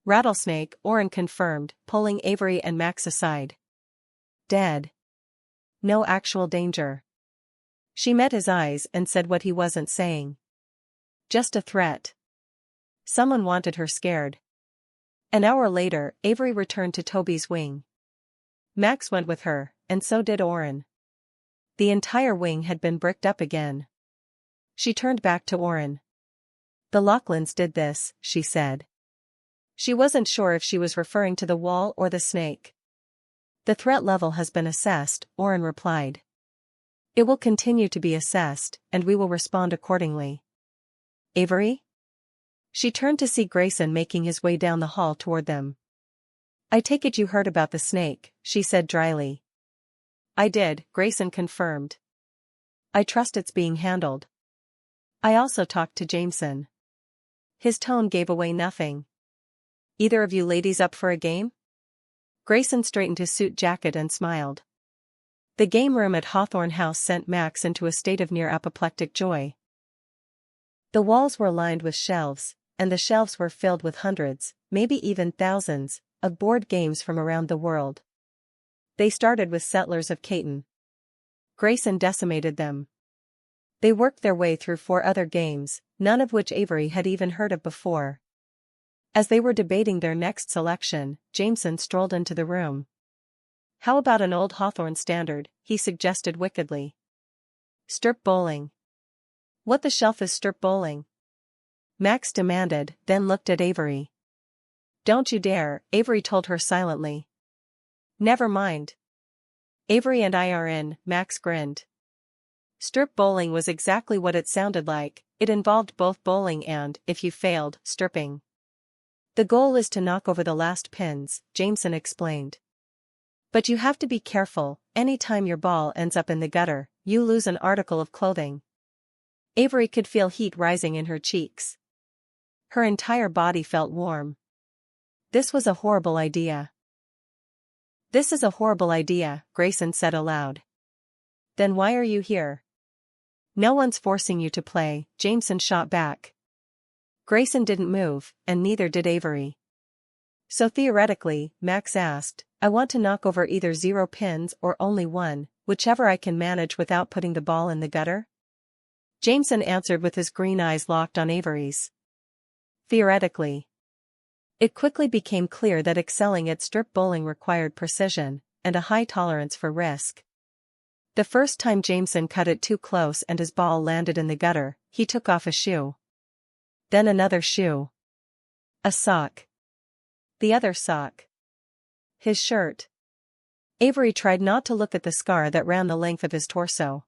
Rattlesnake, Oren confirmed, pulling Avery and Max aside. Dead. No actual danger. She met his eyes and said what he wasn't saying. Just a threat. Someone wanted her scared. An hour later, Avery returned to Toby's wing. Max went with her, and so did Oren. The entire wing had been bricked up again. She turned back to Oren. The Lachlan's did this, she said. She wasn't sure if she was referring to the wall or the snake. The threat level has been assessed, Oren replied. It will continue to be assessed, and we will respond accordingly. Avery? She turned to see Grayson making his way down the hall toward them. I take it you heard about the snake, she said dryly. I did, Grayson confirmed. I trust it's being handled. I also talked to Jameson. His tone gave away nothing. Either of you ladies up for a game? Grayson straightened his suit jacket and smiled. The game room at Hawthorne House sent Max into a state of near apoplectic joy. The walls were lined with shelves, and the shelves were filled with hundreds, maybe even thousands, of board games from around the world. They started with Settlers of Catan. Grayson decimated them. They worked their way through 4 other games, none of which Avery had even heard of before. As they were debating their next selection, Jameson strolled into the room. How about an old Hawthorne standard, he suggested wickedly. Stirp bowling. What the shelf is stirp bowling? Max demanded, then looked at Avery. Don't you dare, Avery told her silently. Never mind. Avery and I are in, Max grinned. Stirp bowling was exactly what it sounded like, it involved both bowling and, if you failed, stirping. The goal is to knock over the last pins, Jameson explained. But you have to be careful, any time your ball ends up in the gutter, you lose an article of clothing. Avery could feel heat rising in her cheeks. Her entire body felt warm. This was a horrible idea. This is a horrible idea, Grayson said aloud. Then why are you here? No one's forcing you to play, Jameson shot back. Grayson didn't move, and neither did Avery. So theoretically, Max asked, I want to knock over either 0 pins or only 1, whichever I can manage without putting the ball in the gutter? Jameson answered with his green eyes locked on Avery's. Theoretically. It quickly became clear that excelling at strip bowling required precision, and a high tolerance for risk. The first time Jameson cut it too close and his ball landed in the gutter, he took off a shoe. Then another shoe. A sock. The other sock. His shirt. Avery tried not to look at the scar that ran the length of his torso.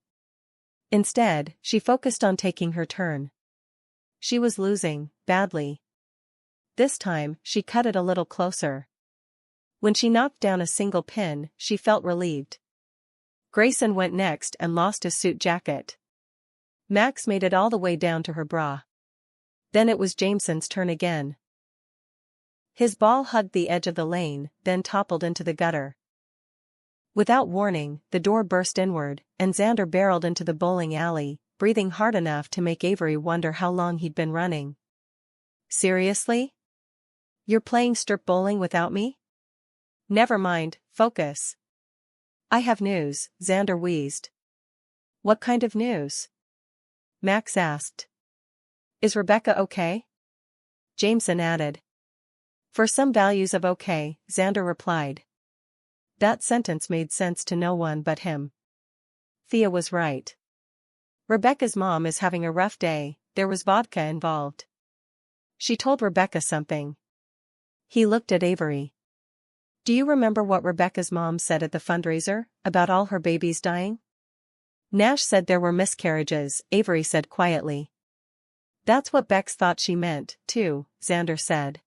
Instead, she focused on taking her turn. She was losing, badly. This time, she cut it a little closer. When she knocked down a single pin, she felt relieved. Grayson went next and lost his suit jacket. Max made it all the way down to her bra. Then it was Jameson's turn again. His ball hugged the edge of the lane, then toppled into the gutter. Without warning, the door burst inward, and Xander barreled into the bowling alley, breathing hard enough to make Avery wonder how long he'd been running. Seriously? You're playing strip bowling without me? Never mind, focus. I have news, Xander wheezed. What kind of news? Max asked. Is Rebecca okay? Jameson added. For some values of okay, Xander replied. That sentence made sense to no one but him. Thea was right. Rebecca's mom is having a rough day, there was vodka involved. She told Rebecca something. He looked at Avery. Do you remember what Rebecca's mom said at the fundraiser, about all her babies dying? Nash said there were miscarriages, Avery said quietly. That's what Bex thought she meant, too, Xander said.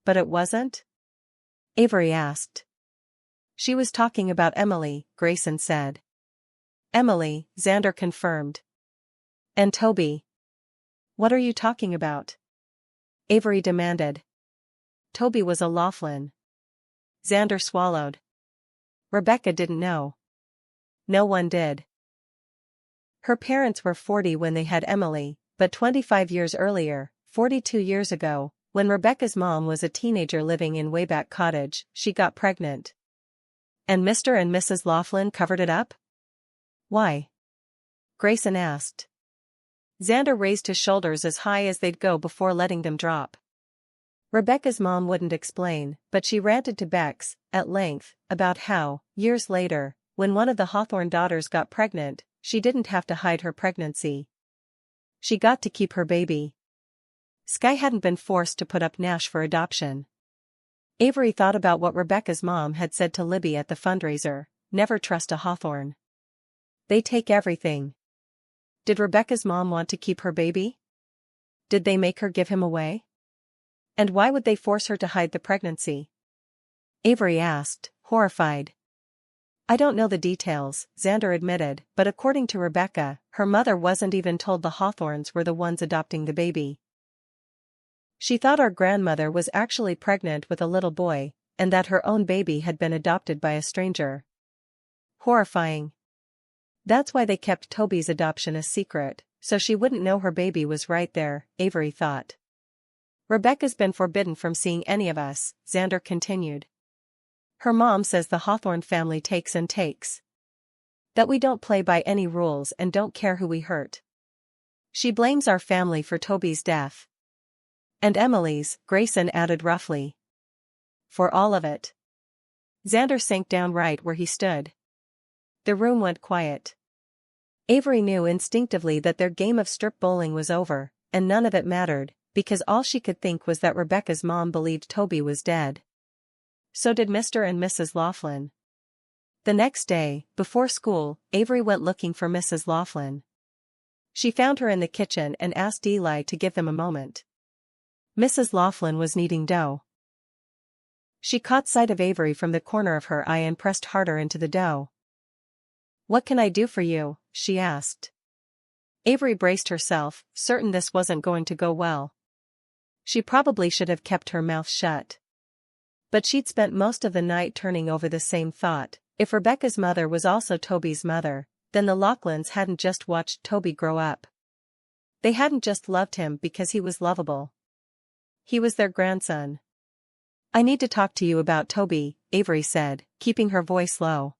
But it wasn't? Avery asked. She was talking about Emily, Grayson said. Emily, Xander confirmed. And Toby. What are you talking about? Avery demanded. Toby was a Laughlin. Xander swallowed. Rebecca didn't know. No one did. Her parents were 40 when they had Emily, but 25 years earlier, 42 years ago, When Rebecca's mom was a teenager living in Wayback Cottage, she got pregnant. And Mr. and Mrs. Laughlin covered it up? Why? Grayson asked. Xander raised his shoulders as high as they'd go before letting them drop. Rebecca's mom wouldn't explain, but she ranted to Bex, at length, about how, years later, when one of the Hawthorne daughters got pregnant, she didn't have to hide her pregnancy. She got to keep her baby. Skye hadn't been forced to put up Nash for adoption. Avery thought about what Rebecca's mom had said to Libby at the fundraiser, never trust a Hawthorne. They take everything. Did Rebecca's mom want to keep her baby? Did they make her give him away? And why would they force her to hide the pregnancy? Avery asked, horrified. I don't know the details, Xander admitted, but according to Rebecca, her mother wasn't even told the Hawthorns were the ones adopting the baby. She thought our grandmother was actually pregnant with a little boy, and that her own baby had been adopted by a stranger. Horrifying. That's why they kept Toby's adoption a secret, so she wouldn't know her baby was right there, Avery thought. Rebecca's been forbidden from seeing any of us, Xander continued. Her mom says the Hawthorne family takes and takes. That we don't play by any rules and don't care who we hurt. She blames our family for Toby's death. And Emily's, Grayson added roughly. For all of it. Xander sank down right where he stood. The room went quiet. Avery knew instinctively that their game of strip bowling was over, and none of it mattered, because all she could think was that Rebecca's mom believed Toby was dead. So did Mr. and Mrs. Laughlin. The next day, before school, Avery went looking for Mrs. Laughlin. She found her in the kitchen and asked Eli to give them a moment. Mrs. Laughlin was kneading dough. She caught sight of Avery from the corner of her eye and pressed harder into the dough. What can I do for you? She asked. Avery braced herself, certain this wasn't going to go well. She probably should have kept her mouth shut. But she'd spent most of the night turning over the same thought. If Rebecca's mother was also Toby's mother, then the Laughlins hadn't just watched Toby grow up. They hadn't just loved him because he was lovable. He was their grandson. I need to talk to you about Toby, Avery said, keeping her voice low.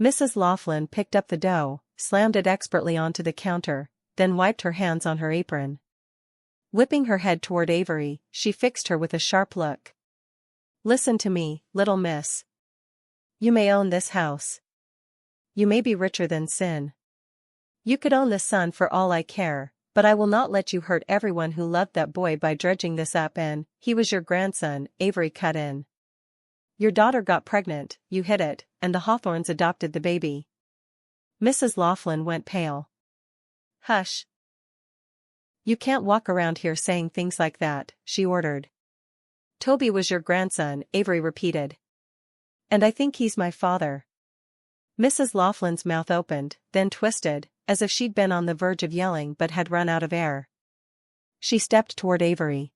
Mrs. Laughlin picked up the dough, slammed it expertly onto the counter, then wiped her hands on her apron. Whipping her head toward Avery, she fixed her with a sharp look. Listen to me, little miss. You may own this house. You may be richer than sin. You could own the sun for all I care, but I will not let you hurt everyone who loved that boy by dredging this up, and he was your grandson, Avery cut in. Your daughter got pregnant, you hid it, and the Hawthorns adopted the baby. Mrs. Laughlin went pale. Hush. You can't walk around here saying things like that, she ordered. Toby was your grandson, Avery repeated. And I think he's my father. Mrs. Laughlin's mouth opened, then twisted, as if she'd been on the verge of yelling but had run out of air. She stepped toward Avery.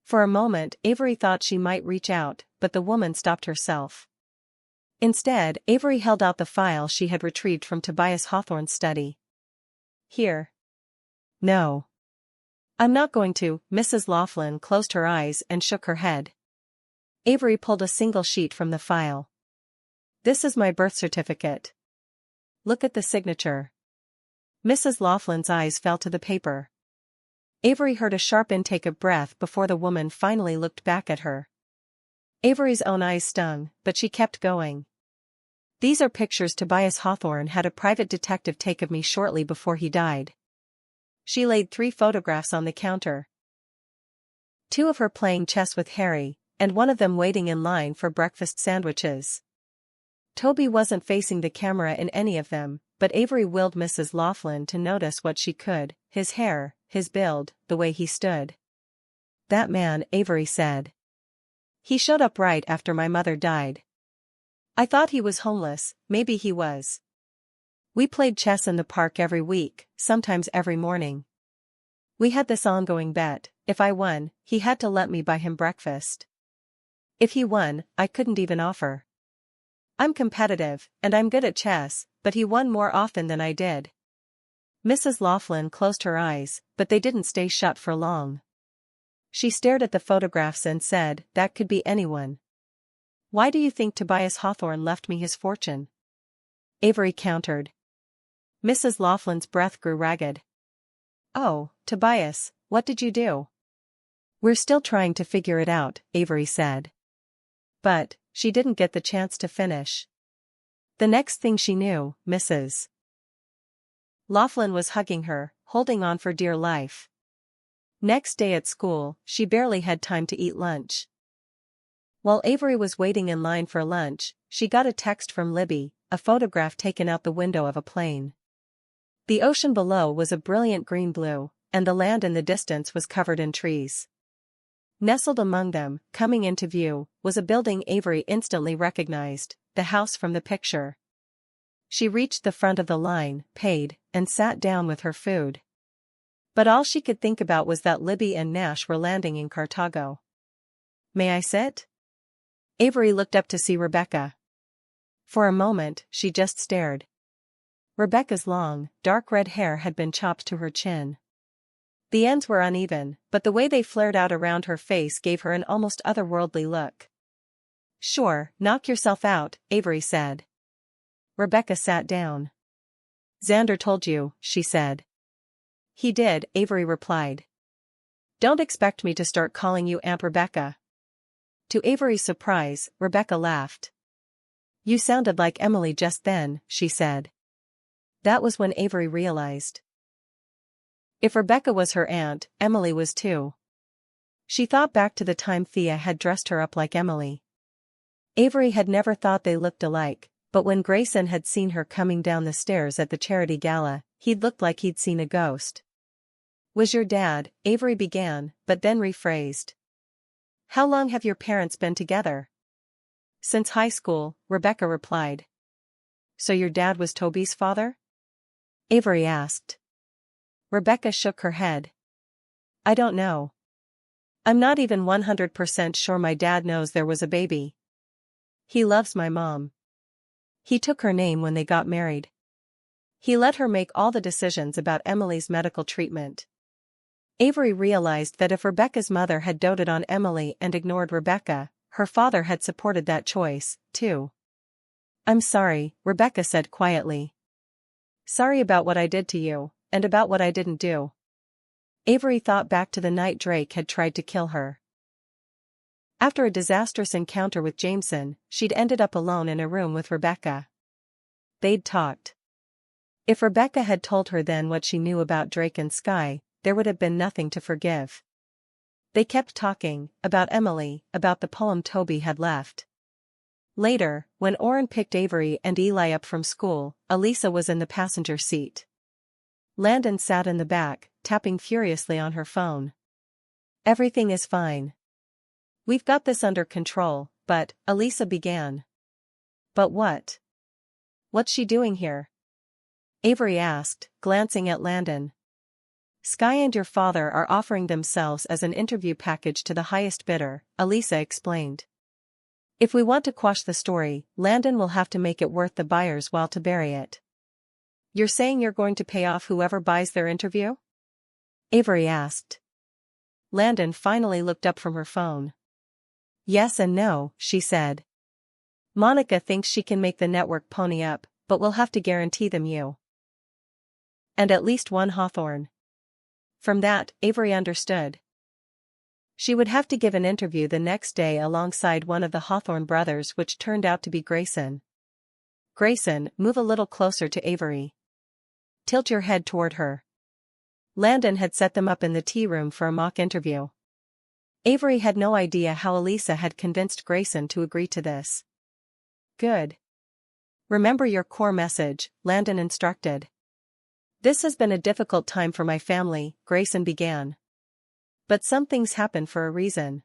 For a moment, Avery thought she might reach out, but the woman stopped herself. Instead, Avery held out the file she had retrieved from Tobias Hawthorne's study. Here. No. I'm not going to. Mrs. Laughlin closed her eyes and shook her head. Avery pulled a single sheet from the file. This is my birth certificate. Look at the signature. Mrs. Laughlin's eyes fell to the paper. Avery heard a sharp intake of breath before the woman finally looked back at her. Avery's own eyes stung, but she kept going. These are pictures Tobias Hawthorne had a private detective take of me shortly before he died. She laid 3 photographs on the counter. 2 of her playing chess with Harry, and one of them waiting in line for breakfast sandwiches. Toby wasn't facing the camera in any of them, but Avery willed Mrs. Laughlin to notice what she could: his hair, his build, the way he stood. That man, Avery said. He showed up right after my mother died. I thought he was homeless, maybe he was. We played chess in the park every week, sometimes every morning. We had this ongoing bet: if I won, he had to let me buy him breakfast. If he won, I couldn't even offer. I'm competitive, and I'm good at chess, but he won more often than I did. Mrs. Laughlin closed her eyes, but they didn't stay shut for long. She stared at the photographs and said, "That could be anyone." "Why do you think Tobias Hawthorne left me his fortune?" Avery countered. Mrs. Laughlin's breath grew ragged. "Oh, Tobias, what did you do?" "We're still trying to figure it out," Avery said. But she didn't get the chance to finish. The next thing she knew, Mrs. Laughlin was hugging her, holding on for dear life. Next day at school, she barely had time to eat lunch. While Avery was waiting in line for lunch, she got a text from Libby, a photograph taken out the window of a plane. The ocean below was a brilliant green-blue, and the land in the distance was covered in trees. Nestled among them, coming into view, was a building Avery instantly recognized, the house from the picture. She reached the front of the line, paid, and sat down with her food. But all she could think about was that Libby and Nash were landing in Cartago. "May I sit?" Avery looked up to see Rebecca. For a moment, she just stared. Rebecca's long, dark red hair had been chopped to her chin. The ends were uneven, but the way they flared out around her face gave her an almost otherworldly look. "Sure, knock yourself out," Avery said. Rebecca sat down. "Xander told you," she said. "He did," Avery replied. "Don't expect me to start calling you Aunt Rebecca." To Avery's surprise, Rebecca laughed. "You sounded like Emily just then," she said. That was when Avery realized. If Rebecca was her aunt, Emily was too. She thought back to the time Thea had dressed her up like Emily. Avery had never thought they looked alike, but when Grayson had seen her coming down the stairs at the charity gala, he'd looked like he'd seen a ghost. "Was your dad," Avery began, but then rephrased. "How long have your parents been together?" "Since high school," Rebecca replied. "So your dad was Toby's father?" Avery asked. Rebecca shook her head. "I don't know. I'm not even 100% sure my dad knows there was a baby. He loves my mom. He took her name when they got married. He let her make all the decisions about Emily's medical treatment." Avery realized that if Rebecca's mother had doted on Emily and ignored Rebecca, her father had supported that choice, too. "I'm sorry," Rebecca said quietly. "Sorry about what I did to you, and about what I didn't do." Avery thought back to the night Drake had tried to kill her. After a disastrous encounter with Jameson, she'd ended up alone in a room with Rebecca. They'd talked. If Rebecca had told her then what she knew about Drake and Sky, there would have been nothing to forgive. They kept talking, about Emily, about the poem Toby had left. Later, when Orrin picked Avery and Eli up from school, Elisa was in the passenger seat. Landon sat in the back, tapping furiously on her phone. "Everything is fine. We've got this under control, but," Elisa began. "But what? What's she doing here?" Avery asked, glancing at Landon. "Sky and your father are offering themselves as an interview package to the highest bidder," Elisa explained. "If we want to quash the story, Landon will have to make it worth the buyer's while to bury it." "You're saying you're going to pay off whoever buys their interview?" Avery asked. Landon finally looked up from her phone. "Yes and no," she said. "Monica thinks she can make the network pony up, but we'll have to guarantee them you. And at least one Hawthorne." From that, Avery understood. She would have to give an interview the next day alongside one of the Hawthorne brothers, which turned out to be Grayson. "Grayson, move a little closer to Avery. Tilt your head toward her." Landon had set them up in the tea room for a mock interview. Avery had no idea how Elisa had convinced Grayson to agree to this. "Good. Remember your core message," Landon instructed. "This has been a difficult time for my family," Grayson began. "But some things happen for a reason."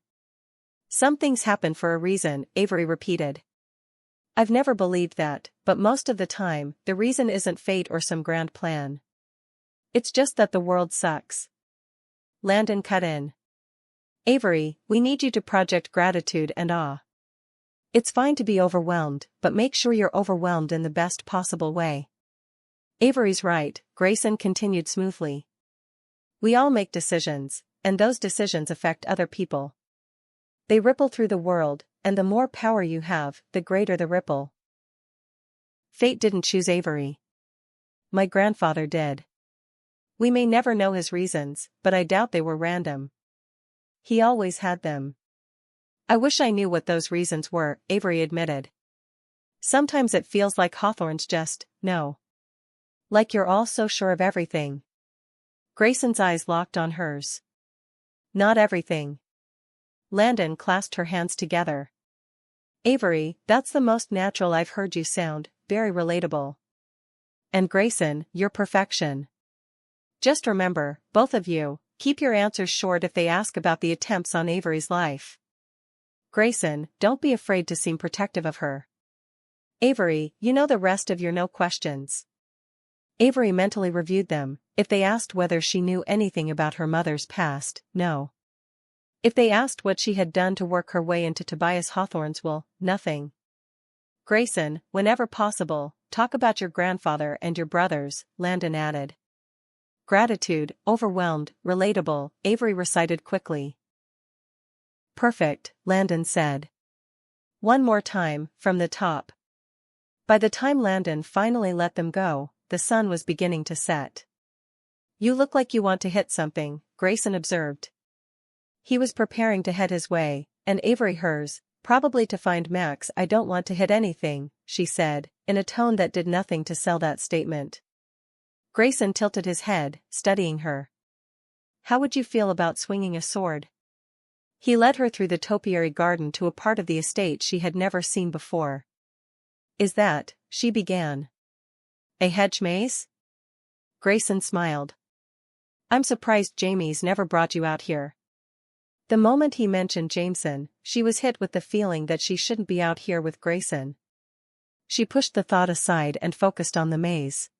"Some things happen for a reason," Avery repeated. "I've never believed that, but most of the time, the reason isn't fate or some grand plan. It's just that the world sucks." Landon cut in. "Avery, we need you to project gratitude and awe. It's fine to be overwhelmed, but make sure you're overwhelmed in the best possible way." "Avery's right," Grayson continued smoothly. "We all make decisions, and those decisions affect other people. They ripple through the world, and the more power you have, the greater the ripple. Fate didn't choose Avery. My grandfather did. We may never know his reasons, but I doubt they were random. He always had them. I wish I knew what those reasons were, Avery admitted. Sometimes it feels like Hawthorne's just, no. Like you're all so sure of everything. Grayson's eyes locked on hers. Not everything. Landon clasped her hands together. Avery, that's the most natural I've heard you sound, very relatable. And Grayson, you're perfection. Just remember, both of you, keep your answers short if they ask about the attempts on Avery's life. Grayson, don't be afraid to seem protective of her. Avery, you know the rest of your no questions. Avery mentally reviewed them. If they asked whether she knew anything about her mother's past, no. If they asked what she had done to work her way into Tobias Hawthorne's will, nothing. Grayson, whenever possible, talk about your grandfather and your brothers, Landon added. Gratitude, overwhelmed, relatable, Avery recited quickly. Perfect, Landon said. One more time, from the top. By the time Landon finally let them go, the sun was beginning to set. You look like you want to hit something, Grayson observed. He was preparing to head his way, and Avery hers, probably to find Max. I don't want to hit anything, she said, in a tone that did nothing to sell that statement. Grayson tilted his head, studying her. How would you feel about swinging a sword? He led her through the topiary garden to a part of the estate she had never seen before. Is that, she began. A hedge maze? Grayson smiled. I'm surprised Jamie's never brought you out here. The moment he mentioned Jameson, she was hit with the feeling that she shouldn't be out here with Grayson. She pushed the thought aside and focused on the maze.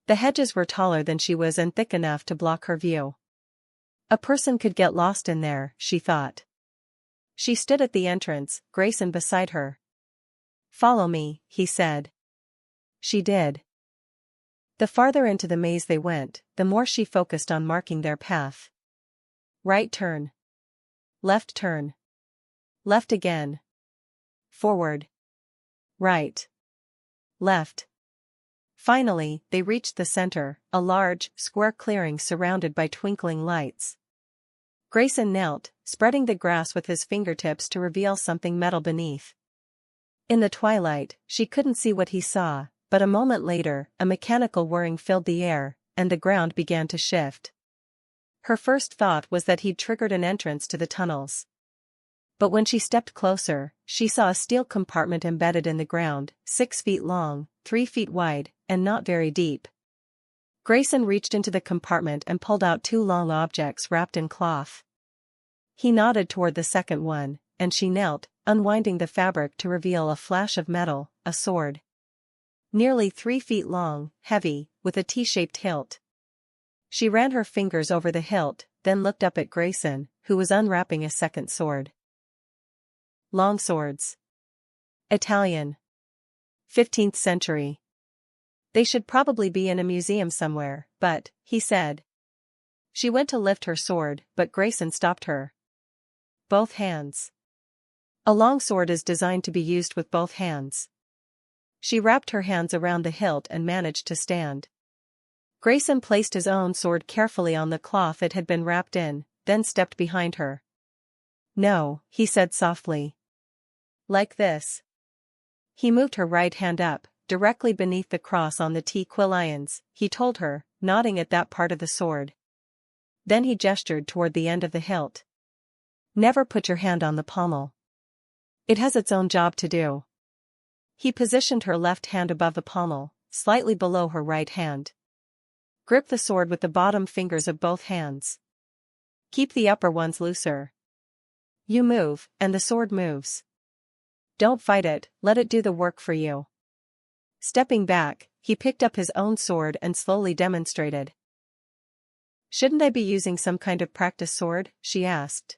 The hedges were taller than she was and thick enough to block her view. A person could get lost in there, she thought. She stood at the entrance, Grayson beside her. Follow me, he said. She did. The farther into the maze they went, the more she focused on marking their path. Right turn. Left turn. Left again. Forward. Right. Left. Finally, they reached the center, a large, square clearing surrounded by twinkling lights. Grayson knelt, spreading the grass with his fingertips to reveal something metal beneath. In the twilight, she couldn't see what he saw, but a moment later, a mechanical whirring filled the air, and the ground began to shift. Her first thought was that he'd triggered an entrance to the tunnels. But when she stepped closer, she saw a steel compartment embedded in the ground, 6 feet long, 3 feet wide, and not very deep. Grayson reached into the compartment and pulled out 2 long objects wrapped in cloth. He nodded toward the second one, and she knelt, unwinding the fabric to reveal a flash of metal, a sword. Nearly 3 feet long, heavy, with a T-shaped hilt. She ran her fingers over the hilt, then looked up at Grayson, who was unwrapping a second sword. Long swords. Italian. 15th century. They should probably be in a museum somewhere, but, he said. She went to lift her sword, but Grayson stopped her. Both hands. A long sword is designed to be used with both hands. She wrapped her hands around the hilt and managed to stand. Grayson placed his own sword carefully on the cloth it had been wrapped in, then stepped behind her. No, he said softly. Like this. He moved her right hand up, directly beneath the cross on the T-quill irons, he told her, nodding at that part of the sword. Then he gestured toward the end of the hilt. Never put your hand on the pommel. It has its own job to do. He positioned her left hand above the pommel, slightly below her right hand. Grip the sword with the bottom fingers of both hands. Keep the upper ones looser. You move, and the sword moves. Don't fight it, let it do the work for you. Stepping back, he picked up his own sword and slowly demonstrated. Shouldn't I be using some kind of practice sword? She asked.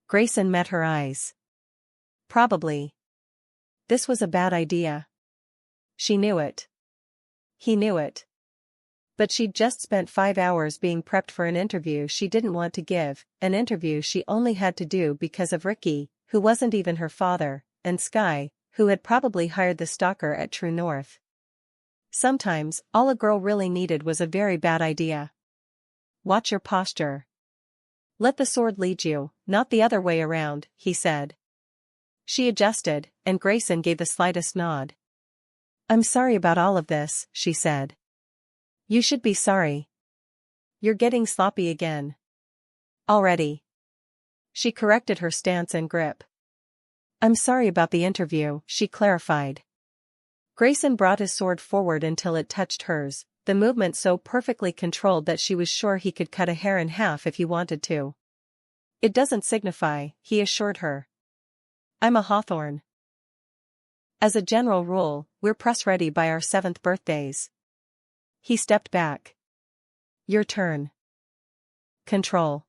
Grayson met her eyes. Probably. This was a bad idea. She knew it. He knew it. But she'd just spent 5 hours being prepped for an interview she didn't want to give, an interview she only had to do because of Ricky, who wasn't even her father, and Sky, who had probably hired the stalker at True North. Sometimes, all a girl really needed was a very bad idea. Watch your posture. Let the sword lead you, not the other way around, he said. She adjusted, and Grayson gave the slightest nod. I'm sorry about all of this, she said. You should be sorry. You're getting sloppy again. Already. She corrected her stance and grip. I'm sorry about the interview, she clarified. Grayson brought his sword forward until it touched hers, the movement so perfectly controlled that she was sure he could cut a hair in half if he wanted to. It doesn't signify, he assured her. I'm a Hawthorne. As a general rule, we're press-ready by our 7th birthdays. He stepped back. Your turn. Control.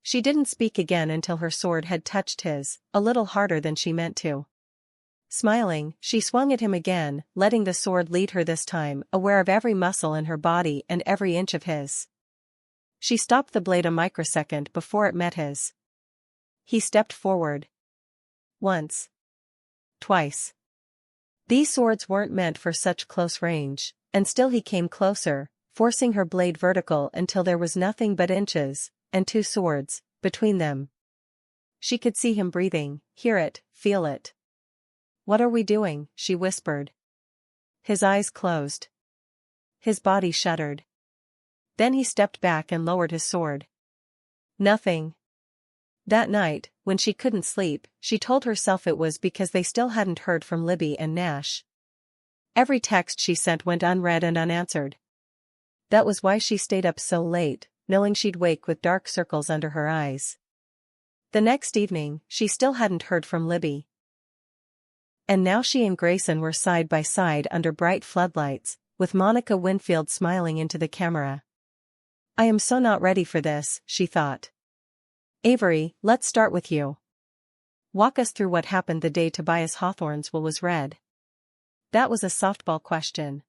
She didn't speak again until her sword had touched his, a little harder than she meant to. Smiling, she swung at him again, letting the sword lead her this time, aware of every muscle in her body and every inch of his. She stopped the blade a microsecond before it met his. He stepped forward. Once. Twice. These swords weren't meant for such close range, and still he came closer, forcing her blade vertical until there was nothing but inches, and 2 swords, between them. She could see him breathing, hear it, feel it. What are we doing? She whispered. His eyes closed. His body shuddered. Then he stepped back and lowered his sword. Nothing. That night, when she couldn't sleep, she told herself it was because they still hadn't heard from Libby and Nash. Every text she sent went unread and unanswered. That was why she stayed up so late, knowing she'd wake with dark circles under her eyes. The next evening, she still hadn't heard from Libby. And now she and Grayson were side by side under bright floodlights, with Monica Winfield smiling into the camera. I am so not ready for this, she thought. Avery, let's start with you. Walk us through what happened the day Tobias Hawthorne's will was read. That was a softball question.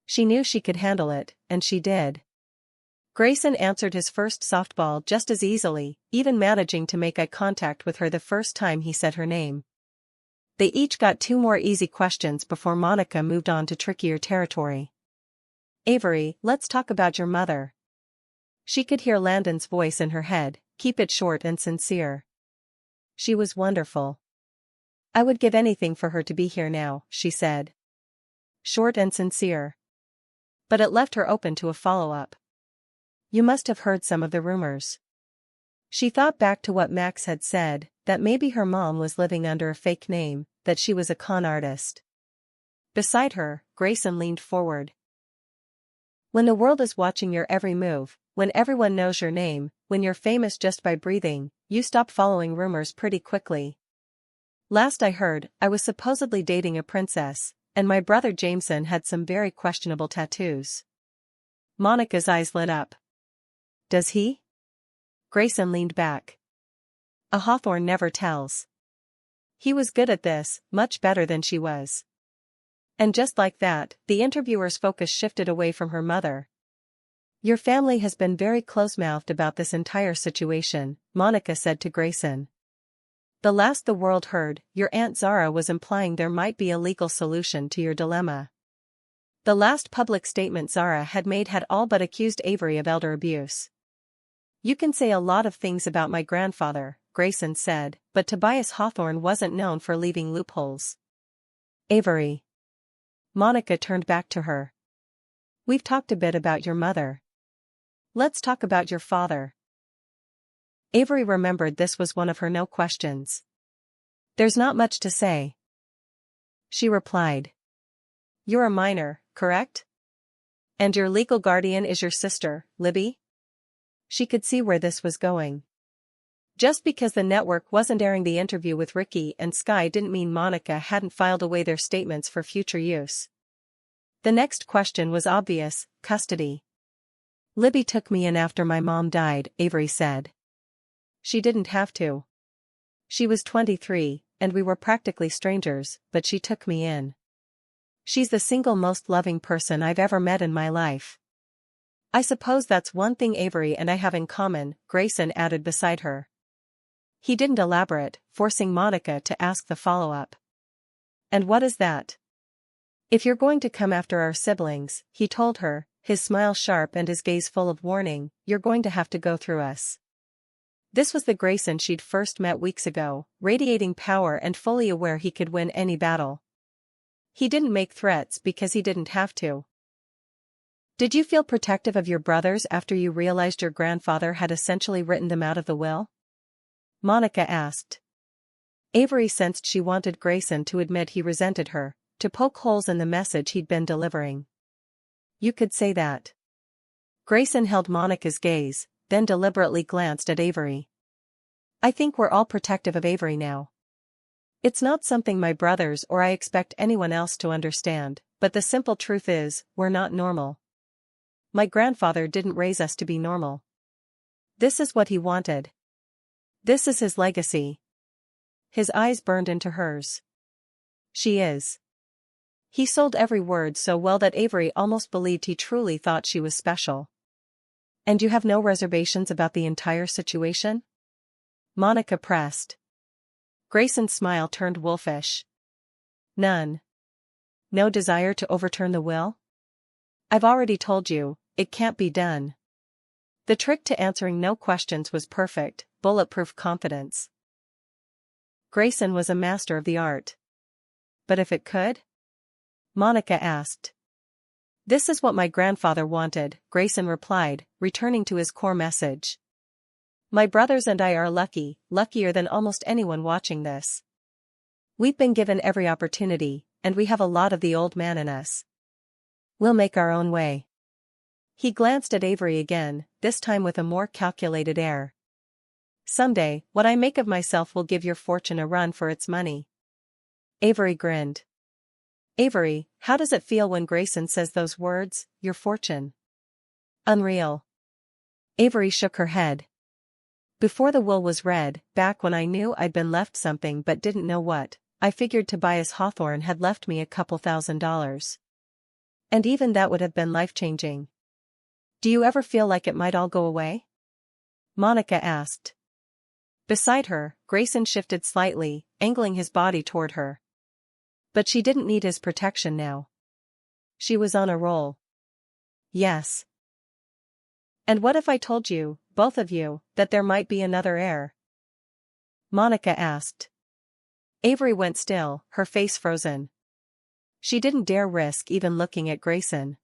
She knew she could handle it, and she did. Grayson answered his first softball just as easily, even managing to make eye contact with her the first time he said her name. They each got 2 more easy questions before Monica moved on to trickier territory. Avery, let's talk about your mother. She could hear Landon's voice in her head, keep it short and sincere. She was wonderful. I would give anything for her to be here now, she said. Short and sincere. But it left her open to a follow-up. You must have heard some of the rumors. She thought back to what Max had said, that maybe her mom was living under a fake name, that she was a con artist. Beside her, Grayson leaned forward. When the world is watching your every move, when everyone knows your name, when you're famous just by breathing, you stop following rumors pretty quickly. Last I heard, I was supposedly dating a princess, and my brother Jameson had some very questionable tattoos. Monica's eyes lit up. Does he? Grayson leaned back. A Hawthorne never tells. He was good at this, much better than she was. And just like that, the interviewer's focus shifted away from her mother. Your family has been very close-mouthed about this entire situation, Monica said to Grayson. The last the world heard, your Aunt Zara was implying there might be a legal solution to your dilemma. The last public statement Zara had made had all but accused Avery of elder abuse. You can say a lot of things about my grandfather, Grayson said, but Tobias Hawthorne wasn't known for leaving loopholes. Avery. Monica turned back to her. We've talked a bit about your mother. Let's talk about your father. Avery remembered this was one of her no questions. There's not much to say. She replied. You're a minor, correct? And your legal guardian is your sister, Libby? She could see where this was going. Just because the network wasn't airing the interview with Ricky and Sky didn't mean Monica hadn't filed away their statements for future use. The next question was obvious, custody. Libby took me in after my mom died, Avery said. She didn't have to. She was 23, and we were practically strangers, but she took me in. She's the single most loving person I've ever met in my life. I suppose that's one thing Avery and I have in common, Grayson added beside her. He didn't elaborate, forcing Monica to ask the follow-up. And what is that? If you're going to come after our siblings, he told her, his smile sharp and his gaze full of warning, you're going to have to go through us. This was the Grayson she'd first met weeks ago, radiating power and fully aware he could win any battle. He didn't make threats because he didn't have to. Did you feel protective of your brothers after you realized your grandfather had essentially written them out of the will? Monica asked. Avery sensed she wanted Grayson to admit he resented her, to poke holes in the message he'd been delivering. You could say that. Grayson held Monica's gaze, then deliberately glanced at Avery. I think we're all protective of Avery now. It's not something my brothers or I expect anyone else to understand, but the simple truth is, we're not normal. My grandfather didn't raise us to be normal. This is what he wanted. This is his legacy. His eyes burned into hers. She is. He sold every word so well that Avery almost believed he truly thought she was special. And you have no reservations about the entire situation? Monica pressed. Grayson's smile turned wolfish. None. No desire to overturn the will? I've already told you, it can't be done. The trick to answering no questions was perfect, bulletproof confidence. Grayson was a master of the art. But if it could? Monica asked. This is what my grandfather wanted, Grayson replied, returning to his core message. My brothers and I are lucky, luckier than almost anyone watching this. We've been given every opportunity, and we have a lot of the old man in us. We'll make our own way. He glanced at Avery again, this time with a more calculated air. Someday, what I make of myself will give your fortune a run for its money. Avery grinned. Avery, how does it feel when Grayson says those words, your fortune? Unreal. Avery shook her head. Before the will was read, back when I knew I'd been left something but didn't know what, I figured Tobias Hawthorne had left me a couple $1,000s. And even that would have been life-changing. Do you ever feel like it might all go away? Monica asked. Beside her, Grayson shifted slightly, angling his body toward her. But she didn't need his protection now. She was on a roll. Yes. And what if I told you, both of you, that there might be another heir? Monica asked. Avery went still, her face frozen. She didn't dare risk even looking at Grayson.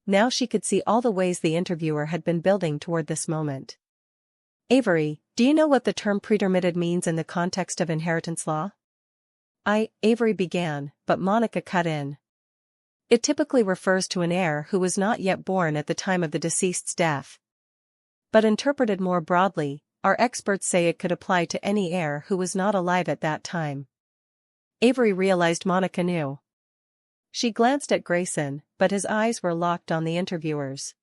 Now she could see all the ways the interviewer had been building toward this moment. Avery, do you know what the term pretermitted means in the context of inheritance law? Avery began, but Monica cut in. It typically refers to an heir who was not yet born at the time of the deceased's death. But interpreted more broadly, our experts say it could apply to any heir who was not alive at that time. Avery realized Monica knew. She glanced at Grayson, but his eyes were locked on the interviewers.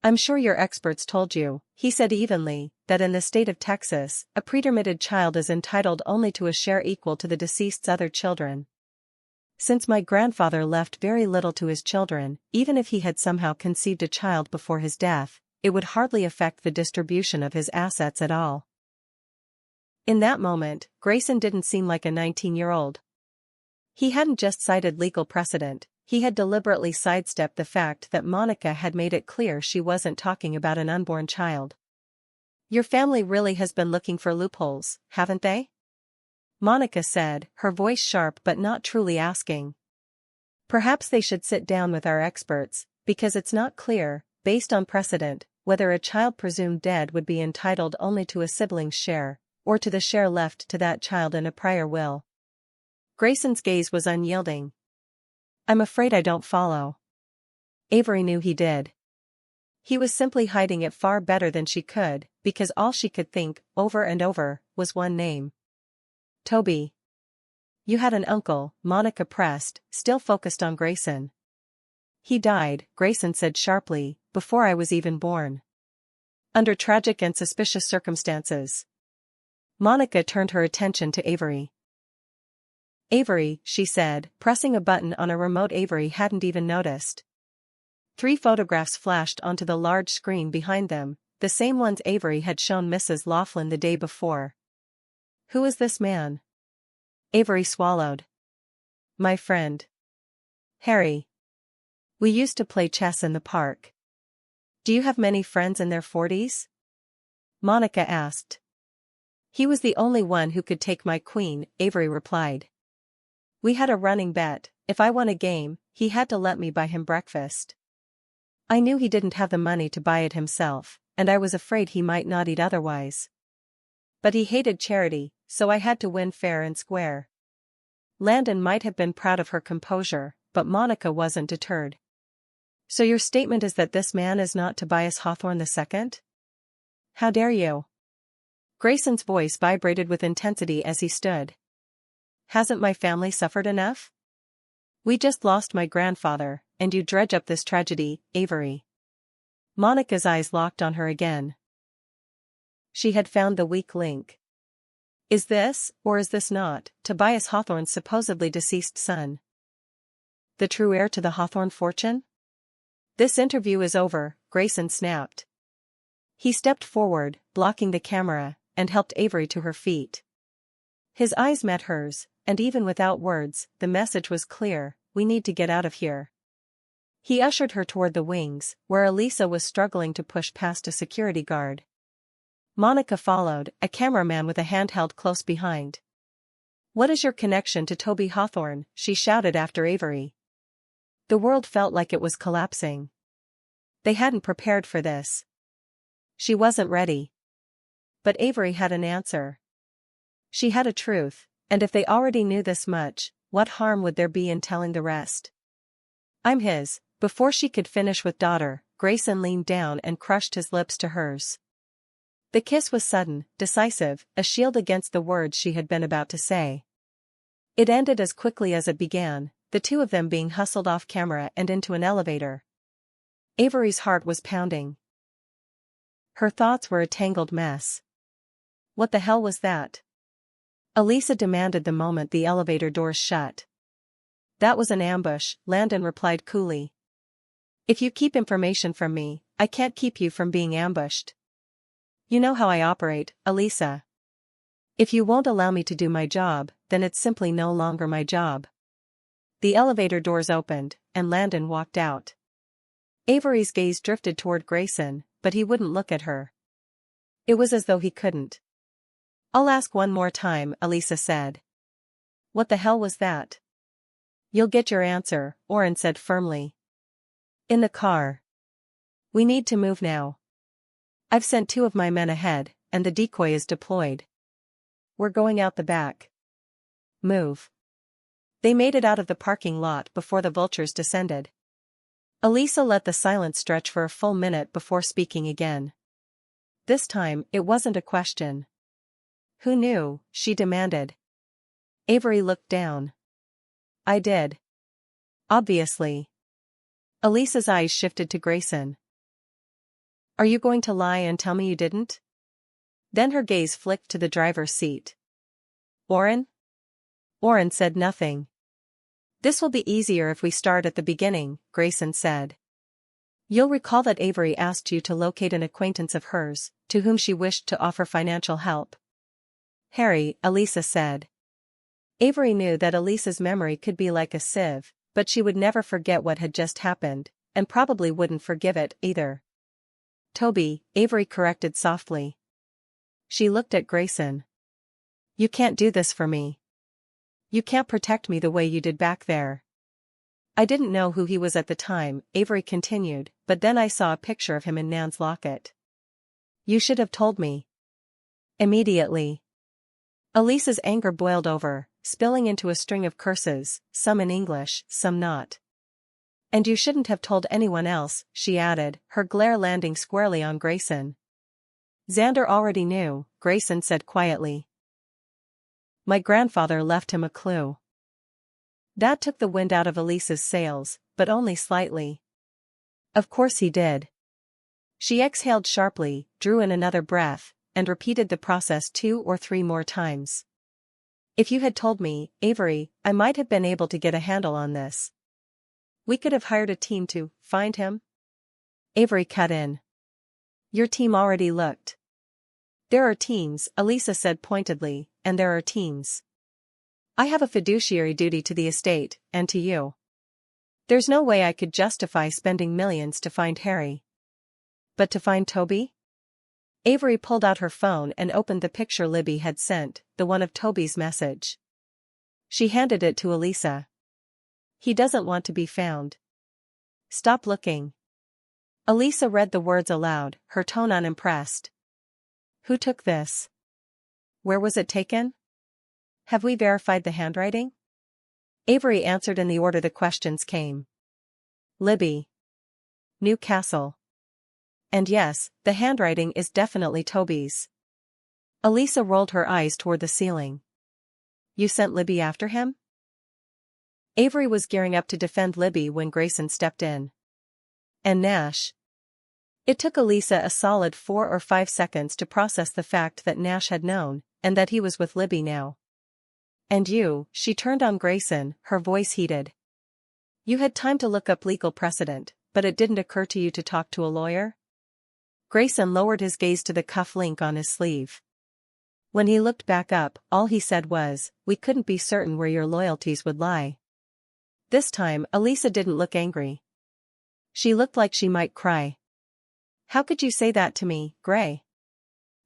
I'm sure your experts told you, he said evenly, that in the state of Texas, a pretermitted child is entitled only to a share equal to the deceased's other children. Since my grandfather left very little to his children, even if he had somehow conceived a child before his death, it would hardly affect the distribution of his assets at all. In that moment, Grayson didn't seem like a 19-year-old. He hadn't just cited legal precedent, he had deliberately sidestepped the fact that Monica had made it clear she wasn't talking about an unborn child. Your family really has been looking for loopholes, haven't they? Monica said, her voice sharp but not truly asking. Perhaps they should sit down with our experts, because it's not clear, based on precedent, whether a child presumed dead would be entitled only to a sibling's share, or to the share left to that child in a prior will. Grayson's gaze was unyielding. I'm afraid I don't follow. Avery knew he did. He was simply hiding it far better than she could, because all she could think, over and over, was one name. Toby. You had an uncle, Monica pressed, still focused on Grayson. He died, Grayson said sharply, before I was even born. Under tragic and suspicious circumstances. Monica turned her attention to Avery. Avery, she said, pressing a button on a remote Avery hadn't even noticed. 3 photographs flashed onto the large screen behind them, the same ones Avery had shown Mrs. Laughlin the day before. Who is this man? Avery swallowed. My friend. Harry. We used to play chess in the park. Do you have many friends in their 40s? Monica asked. He was the only one who could take my queen, Avery replied. We had a running bet, if I won a game, he had to let me buy him breakfast. I knew he didn't have the money to buy it himself, and I was afraid he might not eat otherwise. But he hated charity, so I had to win fair and square. Landon might have been proud of her composure, but Monica wasn't deterred. So your statement is that this man is not Tobias Hawthorne II? How dare you? Grayson's voice vibrated with intensity as he stood. Hasn't my family suffered enough? We just lost my grandfather, and you dredge up this tragedy, Avery. Monica's eyes locked on her again. She had found the weak link. Is this, or is this not, Tobias Hawthorne's supposedly deceased son? The true heir to the Hawthorne fortune? This interview is over, Grayson snapped. He stepped forward, blocking the camera, and helped Avery to her feet. His eyes met hers, and even without words, the message was clear: we need to get out of here. He ushered her toward the wings, where Elisa was struggling to push past a security guard. Monica followed, a cameraman with a handheld close behind. What is your connection to Toby Hawthorne? She shouted after Avery. The world felt like it was collapsing. They hadn't prepared for this. She wasn't ready. But Avery had an answer. She had a truth, and if they already knew this much, what harm would there be in telling the rest? I'm his. Before she could finish with daughter, Grayson leaned down and crushed his lips to hers. The kiss was sudden, decisive, a shield against the words she had been about to say. It ended as quickly as it began, the two of them being hustled off camera and into an elevator. Avery's heart was pounding. Her thoughts were a tangled mess. What the hell was that? Elisa demanded the moment the elevator doors shut. That was an ambush, Landon replied coolly. If you keep information from me, I can't keep you from being ambushed. You know how I operate, Elisa. If you won't allow me to do my job, then it's simply no longer my job. The elevator doors opened, and Landon walked out. Avery's gaze drifted toward Grayson, but he wouldn't look at her. It was as though he couldn't. I'll ask one more time, Elisa said. What the hell was that? You'll get your answer, Oren said firmly. In the car. We need to move now. I've sent 2 of my men ahead, and the decoy is deployed. We're going out the back. Move. They made it out of the parking lot before the vultures descended. Elisa let the silence stretch for a full minute before speaking again. This time, it wasn't a question. Who knew? She demanded. Avery looked down. I did. Obviously. Elisa's eyes shifted to Grayson. Are you going to lie and tell me you didn't? Then her gaze flicked to the driver's seat. Oren? Oren said nothing. This will be easier if we start at the beginning, Grayson said. You'll recall that Avery asked you to locate an acquaintance of hers, to whom she wished to offer financial help. Harry, Elisa said. Avery knew that Elisa's memory could be like a sieve, but she would never forget what had just happened, and probably wouldn't forgive it either. Toby, Avery corrected softly. She looked at Grayson. You can't do this for me. You can't protect me the way you did back there. I didn't know who he was at the time, Avery continued, but then I saw a picture of him in Nan's locket. You should have told me. Immediately. Elisa's anger boiled over, spilling into a string of curses, some in English, some not. And you shouldn't have told anyone else, she added, her glare landing squarely on Grayson. Xander already knew, Grayson said quietly. My grandfather left him a clue. That took the wind out of Elisa's sails, but only slightly. Of course he did. She exhaled sharply, drew in another breath, and repeated the process 2 or 3 more times. If you had told me, Avery, I might have been able to get a handle on this. We could have hired a team to find him, Avery cut in. Your team already looked. There are teams, Elisa said pointedly, and there are teams. I have a fiduciary duty to the estate, and to you. There's no way I could justify spending millions to find Harry. But to find Toby? Avery pulled out her phone and opened the picture Libby had sent, the one of Toby's message. She handed it to Elisa. He doesn't want to be found. Stop looking. Elisa read the words aloud, her tone unimpressed. Who took this? Where was it taken? Have we verified the handwriting? Avery answered in the order the questions came. Libby. Newcastle. And yes, the handwriting is definitely Toby's. Elisa rolled her eyes toward the ceiling. You sent Libby after him? Avery was gearing up to defend Libby when Grayson stepped in. And Nash. It took Elisa a solid 4 or 5 seconds to process the fact that Nash had known, and that he was with Libby now. And you, she turned on Grayson, her voice heated. You had time to look up legal precedent, but it didn't occur to you to talk to a lawyer? Grayson lowered his gaze to the cuff link on his sleeve. When he looked back up, all he said was, we couldn't be certain where your loyalties would lie. This time, Elisa didn't look angry. She looked like she might cry. How could you say that to me, Gray?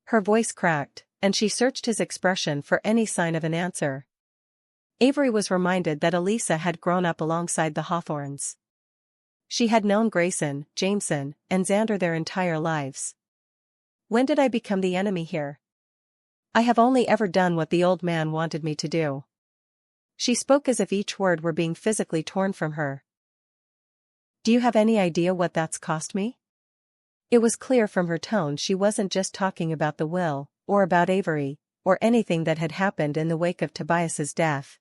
Her voice cracked, and she searched his expression for any sign of an answer. Avery was reminded that Elisa had grown up alongside the Hawthornes. She had known Grayson, Jameson, and Xander their entire lives. When did I become the enemy here? I have only ever done what the old man wanted me to do. She spoke as if each word were being physically torn from her. Do you have any idea what that's cost me? It was clear from her tone she wasn't just talking about the will, or about Avery, or anything that had happened in the wake of Tobias's death.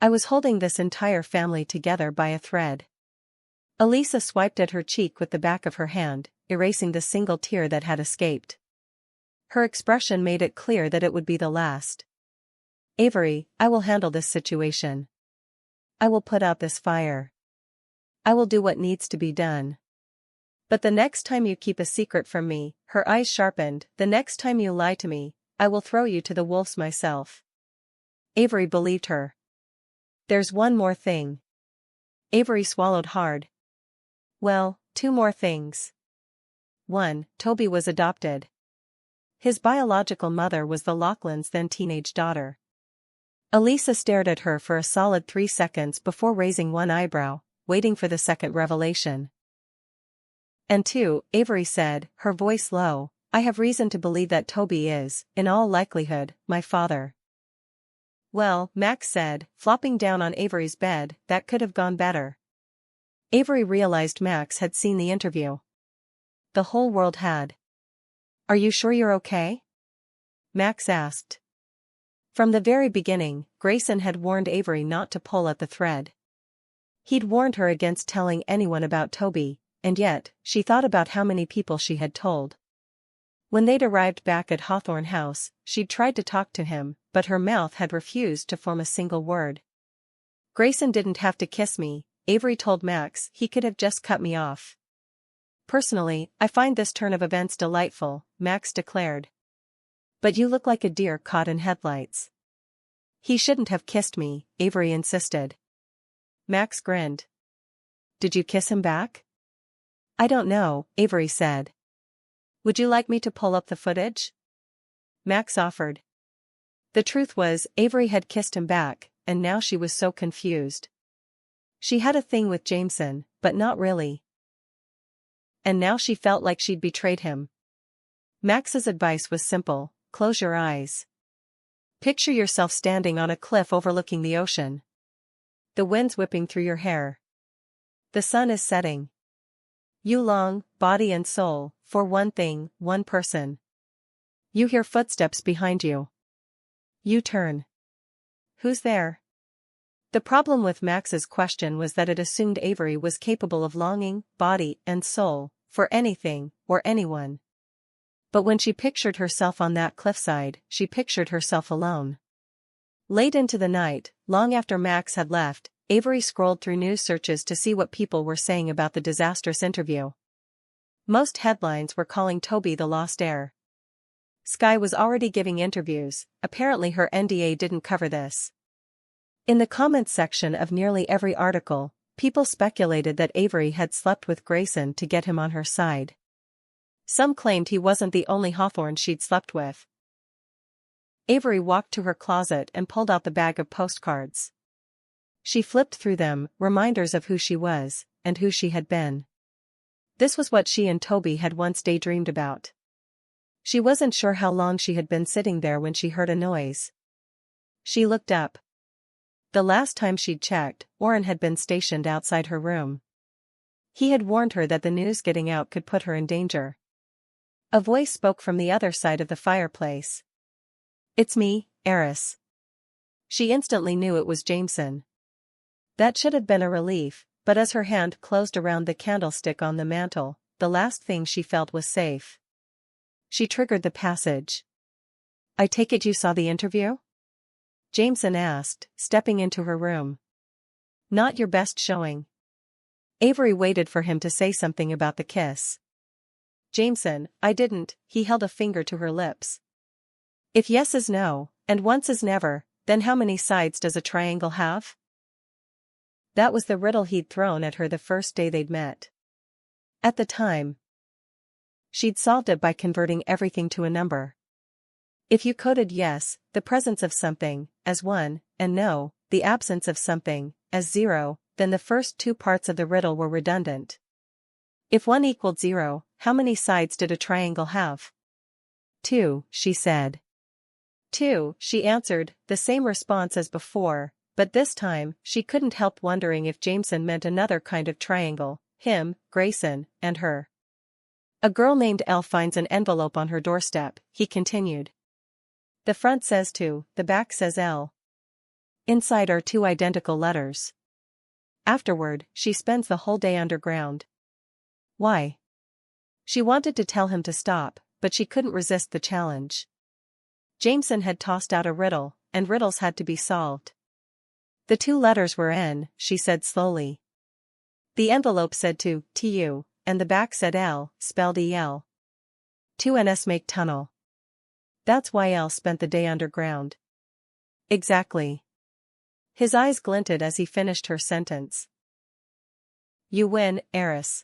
I was holding this entire family together by a thread. Elisa swiped at her cheek with the back of her hand, erasing the single tear that had escaped. Her expression made it clear that it would be the last. Avery, I will handle this situation. I will put out this fire. I will do what needs to be done. But the next time you keep a secret from me, her eyes sharpened, the next time you lie to me, I will throw you to the wolves myself. Avery believed her. There's one more thing. Avery swallowed hard. Well, 2 more things. 1. Toby was adopted. His biological mother was the Loughlin's then teenage daughter. Elisa stared at her for a solid 3 seconds before raising one eyebrow, waiting for the second revelation. And 2, Avery said, her voice low, I have reason to believe that Toby is, in all likelihood, my father. Well, Max said, flopping down on Avery's bed, that could have gone better. Avery realized Max had seen the interview. The whole world had. Are you sure you're okay? Max asked. From the very beginning, Grayson had warned Avery not to pull at the thread. He'd warned her against telling anyone about Toby, and yet, she thought about how many people she had told. When they'd arrived back at Hawthorne House, she'd tried to talk to him, but her mouth had refused to form a single word. Grayson didn't have to kiss me, Avery told Max, he could have just cut me off. Personally, I find this turn of events delightful, Max declared. But you look like a deer caught in headlights. He shouldn't have kissed me, Avery insisted. Max grinned. Did you kiss him back? I don't know, Avery said. Would you like me to pull up the footage? Max offered. The truth was, Avery had kissed him back, and now she was so confused. She had a thing with Jameson, but not really. And now she felt like she'd betrayed him. Max's advice was simple, close your eyes. Picture yourself standing on a cliff overlooking the ocean. The wind's whipping through your hair. The sun is setting. You long, body and soul, for one thing, one person. You hear footsteps behind you. You turn. Who's there? The problem with Max's question was that it assumed Avery was capable of longing, body and soul, for anything, or anyone. But when she pictured herself on that cliffside, she pictured herself alone. Late into the night, long after Max had left, Avery scrolled through news searches to see what people were saying about the disastrous interview. Most headlines were calling Toby the lost heir. Sky was already giving interviews, apparently her NDA didn't cover this. In the comments section of nearly every article, people speculated that Avery had slept with Grayson to get him on her side. Some claimed he wasn't the only Hawthorne she'd slept with. Avery walked to her closet and pulled out the bag of postcards. She flipped through them, reminders of who she was, and who she had been. This was what she and Toby had once daydreamed about. She wasn't sure how long she had been sitting there when she heard a noise. She looked up. The last time she'd checked, Orrin had been stationed outside her room. He had warned her that the news getting out could put her in danger. A voice spoke from the other side of the fireplace. "It's me, Eris." She instantly knew it was Jameson. That should have been a relief, but as her hand closed around the candlestick on the mantel, the last thing she felt was safe. She triggered the passage. "I take it you saw the interview?" Jameson asked, stepping into her room. "Not your best showing." Avery waited for him to say something about the kiss. "Jameson, I didn't," he held a finger to her lips. "If yes is no, and once is never, then how many sides does a triangle have?" That was the riddle he'd thrown at her the first day they'd met. At the time, she'd solved it by converting everything to a number. If you coded yes, the presence of something, as 1, and no, the absence of something, as 0, then the first two parts of the riddle were redundant. If 1 equaled 0, how many sides did a triangle have? 2, she said. 2, she answered, the same response as before, but this time, she couldn't help wondering if Jameson meant another kind of triangle, him, Grayson, and her. "A girl named Elle finds an envelope on her doorstep," he continued. "The front says to, the back says L. Inside are 2 identical letters. Afterward, she spends the whole day underground." Why? She wanted to tell him to stop, but she couldn't resist the challenge. Jameson had tossed out a riddle, and riddles had to be solved. "The 2 letters were N," she said slowly. "The envelope said to, TU, and the back said L, spelled EL. 2 NS make tunnel. That's why L spent the day underground." "Exactly." His eyes glinted as he finished her sentence. "You win, Eris."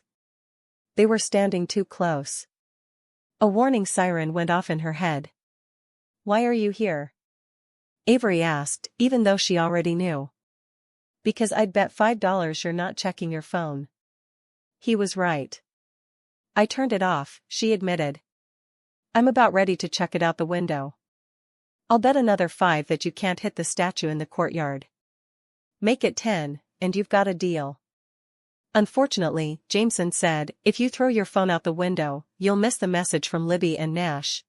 They were standing too close. A warning siren went off in her head. "Why are you here?" Avery asked, even though she already knew. "Because I'd bet $5 you're not checking your phone." He was right. "I turned it off," she admitted. "I'm about ready to check it out the window. I'll bet another 5 that you can't hit the statue in the courtyard. Make it 10, and you've got a deal." "Unfortunately," Jameson said, "if you throw your phone out the window, you'll miss the message from Libby and Nash.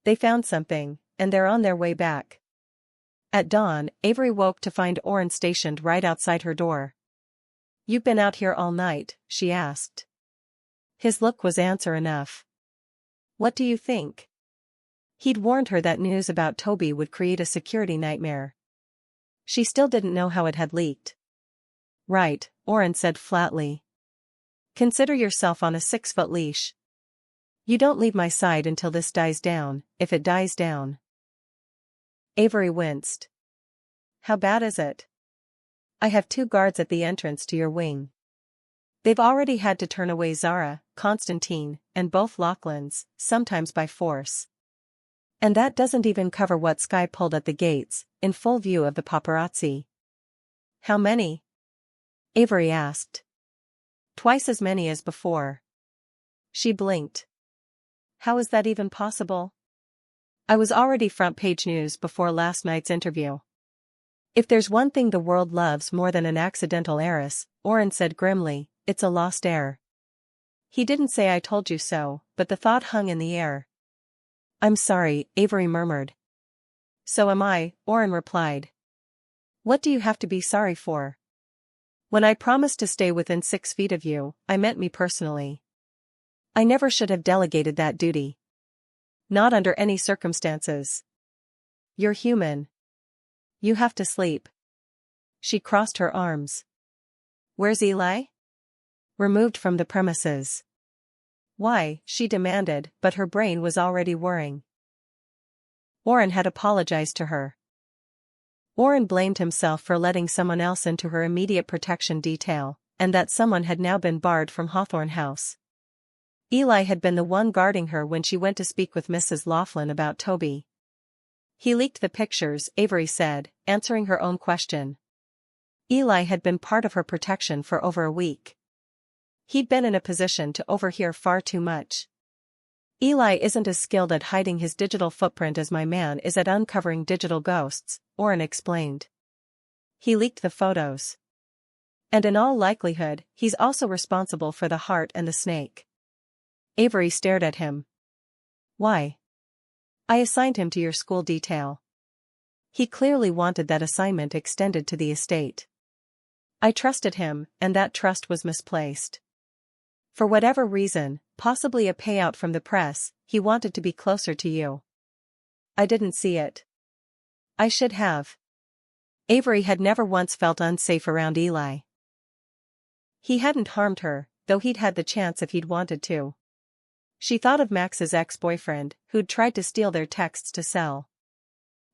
They found something, and they're on their way back." At dawn, Avery woke to find Orrin stationed right outside her door. "You've been out here all night?" she asked. His look was answer enough. "What do you think?" He'd warned her that news about Toby would create a security nightmare. She still didn't know how it had leaked. "Right," Orrin said flatly. "Consider yourself on a 6-foot leash. You don't leave my side until this dies down, if it dies down." Avery winced. "How bad is it?" "I have 2 guards at the entrance to your wing. They've already had to turn away Zara, Constantine, and both Lachlan's, sometimes by force. And that doesn't even cover what Sky pulled at the gates, in full view of the paparazzi." "How many?" Avery asked. "Twice as many as before." She blinked. "How is that even possible?" "I was already front-page news before last night's interview." "If there's one thing the world loves more than an accidental heiress," Orrin said grimly, "it's a lost heir." He didn't say "I told you so," but the thought hung in the air. "I'm sorry," Avery murmured. "So am I," Orrin replied. "What do you have to be sorry for? When I promised to stay within 6 feet of you, I meant me personally. I never should have delegated that duty. Not under any circumstances. You're human. You have to sleep." She crossed her arms. "Where's Eli?" "Removed from the premises." Why, she demanded, but her brain was already whirring. Oren had apologized to her. Oren blamed himself for letting someone else into her immediate protection detail, and that someone had now been barred from Hawthorne House. Eli had been the one guarding her when she went to speak with Mrs. Laughlin about Toby. He leaked the pictures, Avery said, answering her own question. Eli had been part of her protection for over a week. He'd been in a position to overhear far too much. Eli isn't as skilled at hiding his digital footprint as my man is at uncovering digital ghosts, Oren explained. He leaked the photos. And in all likelihood, he's also responsible for the heart and the snake. Avery stared at him. Why? I assigned him to your school detail. He clearly wanted that assignment extended to the estate. I trusted him, and that trust was misplaced. For whatever reason, possibly a payout from the press, he wanted to be closer to you. I didn't see it. I should have. Avery had never once felt unsafe around Eli. He hadn't harmed her, though he'd had the chance if he'd wanted to. She thought of Max's ex-boyfriend, who'd tried to steal their texts to sell.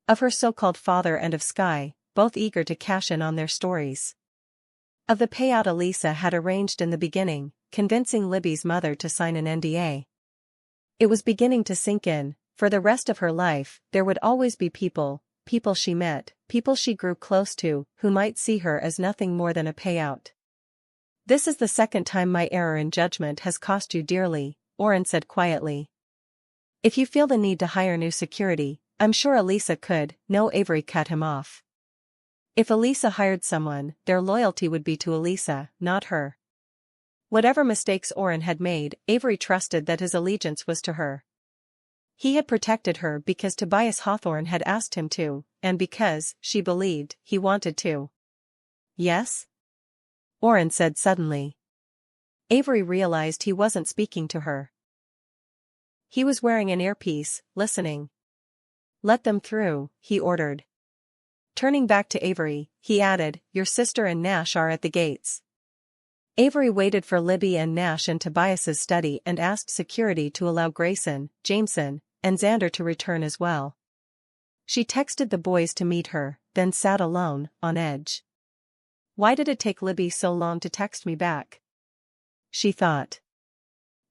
Of her so-called father and of Sky, both eager to cash in on their stories. Of the payout Elisa had arranged in the beginning, convincing Libby's mother to sign an NDA. It was beginning to sink in. For the rest of her life, there would always be people she met, people she grew close to, who might see her as nothing more than a payout. This is the second time my error in judgment has cost you dearly, Oren said quietly. If you feel the need to hire new security, I'm sure Elisa could. No, Avery cut him off. If Elisa hired someone, their loyalty would be to Elisa, not her. Whatever mistakes Oren had made, Avery trusted that his allegiance was to her. He had protected her because Tobias Hawthorne had asked him to, and because, she believed, he wanted to. Yes? Oren said suddenly. Avery realized he wasn't speaking to her. He was wearing an earpiece, listening. Let them through, he ordered. Turning back to Avery, he added, your sister and Nash are at the gates. Avery waited for Libby and Nash in Tobias's study and asked security to allow Grayson, Jameson, and Xander to return as well. She texted the boys to meet her, then sat alone, on edge. Why did it take Libby so long to text me back? She thought.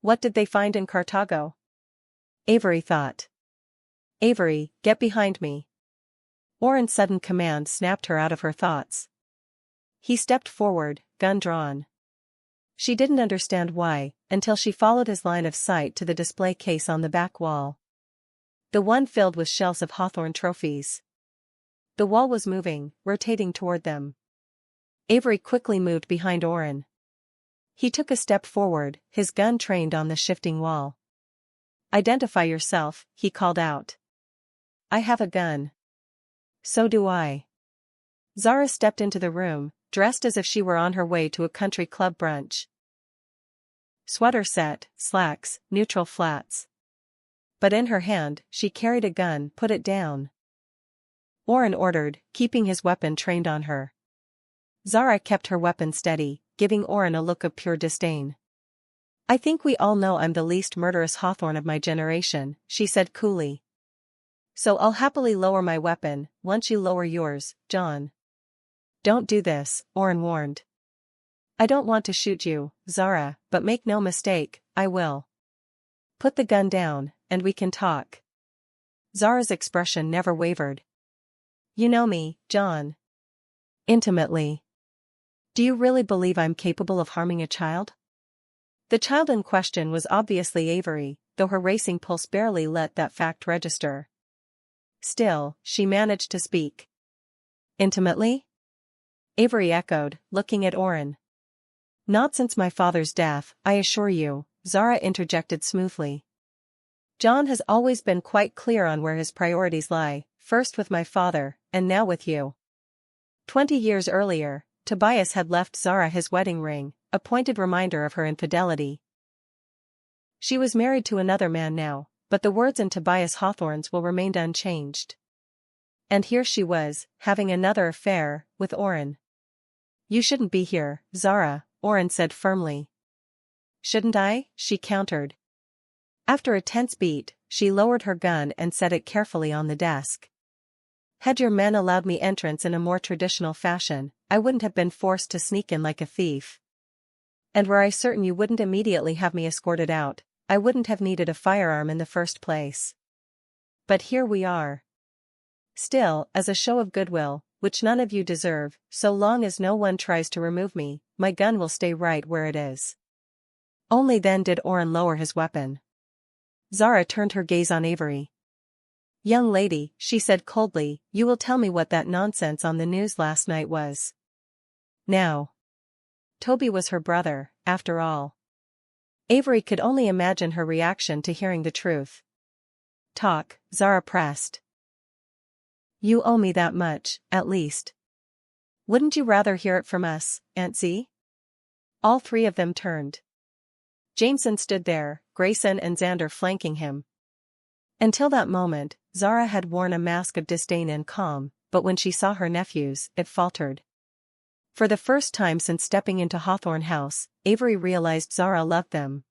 What did they find in Cartago? Avery thought. Avery, get behind me. Oren's sudden command snapped her out of her thoughts. He stepped forward, gun drawn. She didn't understand why, until she followed his line of sight to the display case on the back wall. The one filled with shelves of Hawthorne trophies. The wall was moving, rotating toward them. Avery quickly moved behind Oren. He took a step forward, his gun trained on the shifting wall. Identify yourself, he called out. I have a gun. So do I. Zara stepped into the room, dressed as if she were on her way to a country club brunch. Sweater set, slacks, neutral flats. But in her hand, she carried a gun. Put it down. Oren ordered, keeping his weapon trained on her. Zara kept her weapon steady, giving Oren a look of pure disdain. I think we all know I'm the least murderous Hawthorne of my generation, she said coolly. So I'll happily lower my weapon, once you lower yours, John. Don't do this, Oren warned. I don't want to shoot you, Zara, but make no mistake, I will. Put the gun down, and we can talk. Zara's expression never wavered. You know me, John. Intimately. Do you really believe I'm capable of harming a child? The child in question was obviously Avery, though her racing pulse barely let that fact register. Still, she managed to speak. Intimately? Avery echoed, looking at Oren. Not since my father's death, I assure you, Zara interjected smoothly. John has always been quite clear on where his priorities lie, first with my father, and now with you. 20 years earlier, Tobias had left Zara his wedding ring, a pointed reminder of her infidelity. She was married to another man now, but the words in Tobias Hawthorne's will remained unchanged. And here she was, having another affair, with Oren. You shouldn't be here, Zara, Oren said firmly. Shouldn't I? She countered, After a tense beat, she lowered her gun and set it carefully on the desk. Had your men allowed me entrance in a more traditional fashion, I wouldn't have been forced to sneak in like a thief. And were I certain you wouldn't immediately have me escorted out, I wouldn't have needed a firearm in the first place. But here we are. Still, as a show of goodwill, which none of you deserve, so long as no one tries to remove me, my gun will stay right where it is. Only then did Oren lower his weapon. Zara turned her gaze on Avery. Young lady, she said coldly, you will tell me what that nonsense on the news last night was. Now. Toby was her brother, after all. Avery could only imagine her reaction to hearing the truth. Talk, Zara pressed. You owe me that much, at least. Wouldn't you rather hear it from us, Aunt Z? All three of them turned. Jameson stood there, Grayson and Xander flanking him. Until that moment, Zara had worn a mask of disdain and calm, but when she saw her nephews, it faltered. For the first time since stepping into Hawthorne House, Avery realized Zara loved them.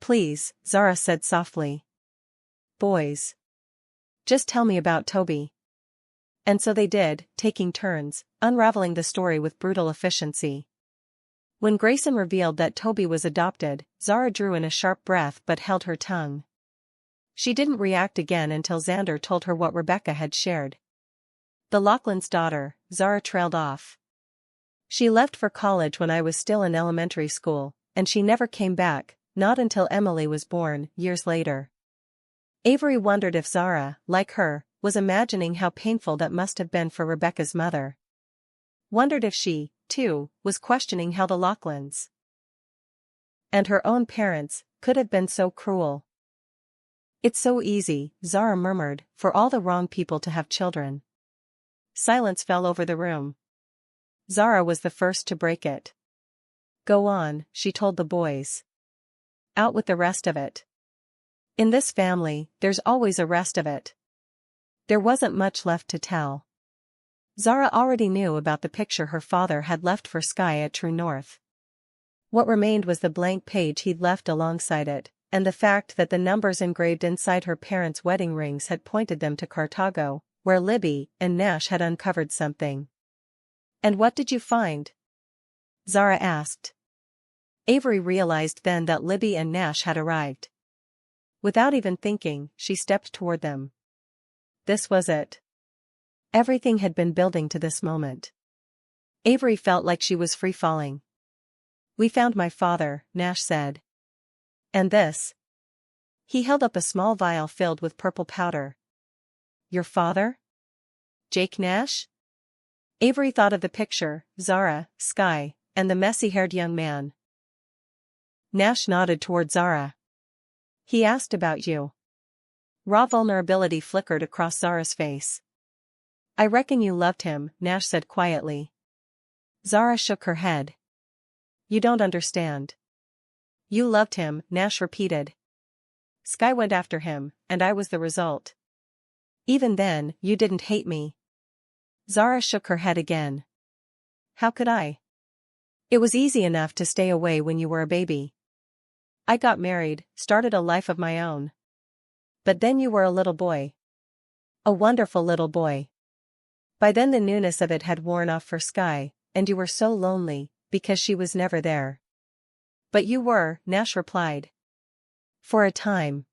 Please, Zara said softly. Boys. Just tell me about Toby. And so they did, taking turns, unraveling the story with brutal efficiency. When Grayson revealed that Toby was adopted, Zara drew in a sharp breath but held her tongue. She didn't react again until Xander told her what Rebecca had shared. The Laughlin's daughter, Zara trailed off. She left for college when I was still in elementary school, and she never came back, not until Emily was born, years later. Avery wondered if Zara, like her, was imagining how painful that must have been for Rebecca's mother. Wondered if she, too, was questioning how the Laughlins and her own parents could have been so cruel. It's so easy, Zara murmured, for all the wrong people to have children. Silence fell over the room. Zara was the first to break it. Go on, she told the boys. Out with the rest of it. In this family, there's always a rest of it. There wasn't much left to tell. Zara already knew about the picture her father had left for Sky at True North. What remained was the blank page he'd left alongside it, and the fact that the numbers engraved inside her parents' wedding rings had pointed them to Cartago, where Libby and Nash had uncovered something. And what did you find? Zara asked. Avery realized then that Libby and Nash had arrived. Without even thinking, she stepped toward them. This was it. Everything had been building to this moment. Avery felt like she was free-falling. We found my father, Nash said. And this? He held up a small vial filled with purple powder. Your father? Jake Nash? Avery thought of the picture, Zara, Sky, and the messy-haired young man. Nash nodded toward Zara. He asked about you. Raw vulnerability flickered across Zara's face. I reckon you loved him, Nash said quietly. Zara shook her head. You don't understand. You loved him, Nash repeated. Sky went after him, and I was the result. Even then, you didn't hate me. Zara shook her head again. How could I? It was easy enough to stay away when you were a baby. I got married, started a life of my own. But then you were a little boy. A wonderful little boy. By then the newness of it had worn off for Sky, and you were so lonely, because she was never there. But you were, Nash replied. For a time.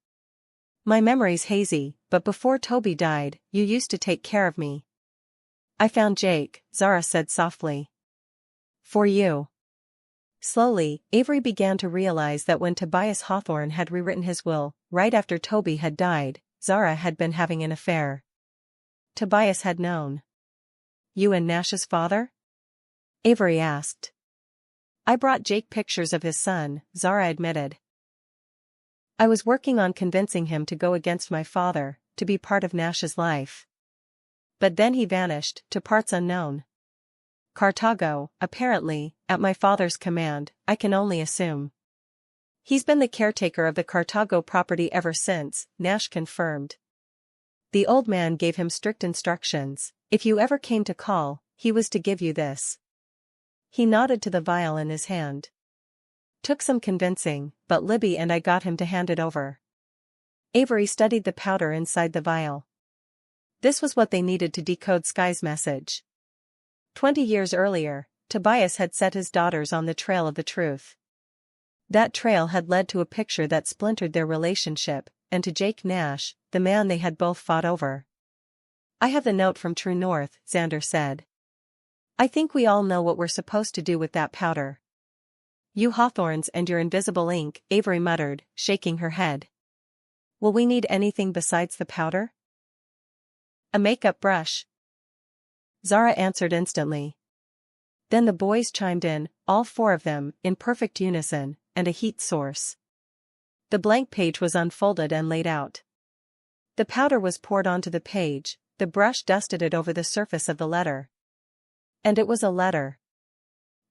My memory's hazy, but before Toby died, you used to take care of me. I found Jake, Zara said softly. For you. Slowly, Avery began to realize that when Tobias Hawthorne had rewritten his will, right after Toby had died, Zara had been having an affair. Tobias had known. You and Nash's father? Avery asked. I brought Jake pictures of his son, Zara admitted. I was working on convincing him to go against my father, to be part of Nash's life. But then he vanished, to parts unknown. Cartago, apparently, at my father's command, I can only assume. He's been the caretaker of the Cartago property ever since, Nash confirmed. The old man gave him strict instructions. If you ever came to call, he was to give you this. He nodded to the vial in his hand. Took some convincing, but Libby and I got him to hand it over. Avery studied the powder inside the vial. This was what they needed to decode Sky's message. 20 years earlier, Tobias had set his daughters on the trail of the truth. That trail had led to a picture that splintered their relationship, and to Jake Nash, the man they had both fought over. "I have the note from True North," Xander said. "I think we all know what we're supposed to do with that powder." "You Hawthorns and your invisible ink," Avery muttered, shaking her head. "Will we need anything besides the powder?" "A makeup brush," Zara answered instantly. Then the boys chimed in, all four of them, in perfect unison, and a heat source. The blank page was unfolded and laid out. The powder was poured onto the page, the brush dusted it over the surface of the letter. And it was a letter.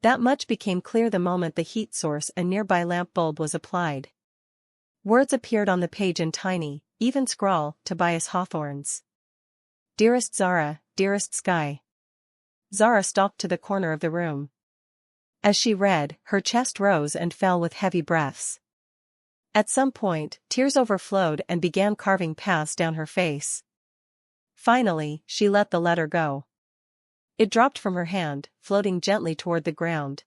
That much became clear the moment the heat source and nearby lamp bulb was applied. Words appeared on the page in tiny, even scrawl, Tobias Hawthorne's. "Dearest Zara, dearest Sky." Zara stalked to the corner of the room. As she read, her chest rose and fell with heavy breaths. At some point, tears overflowed and began carving paths down her face. Finally, she let the letter go. It dropped from her hand, floating gently toward the ground.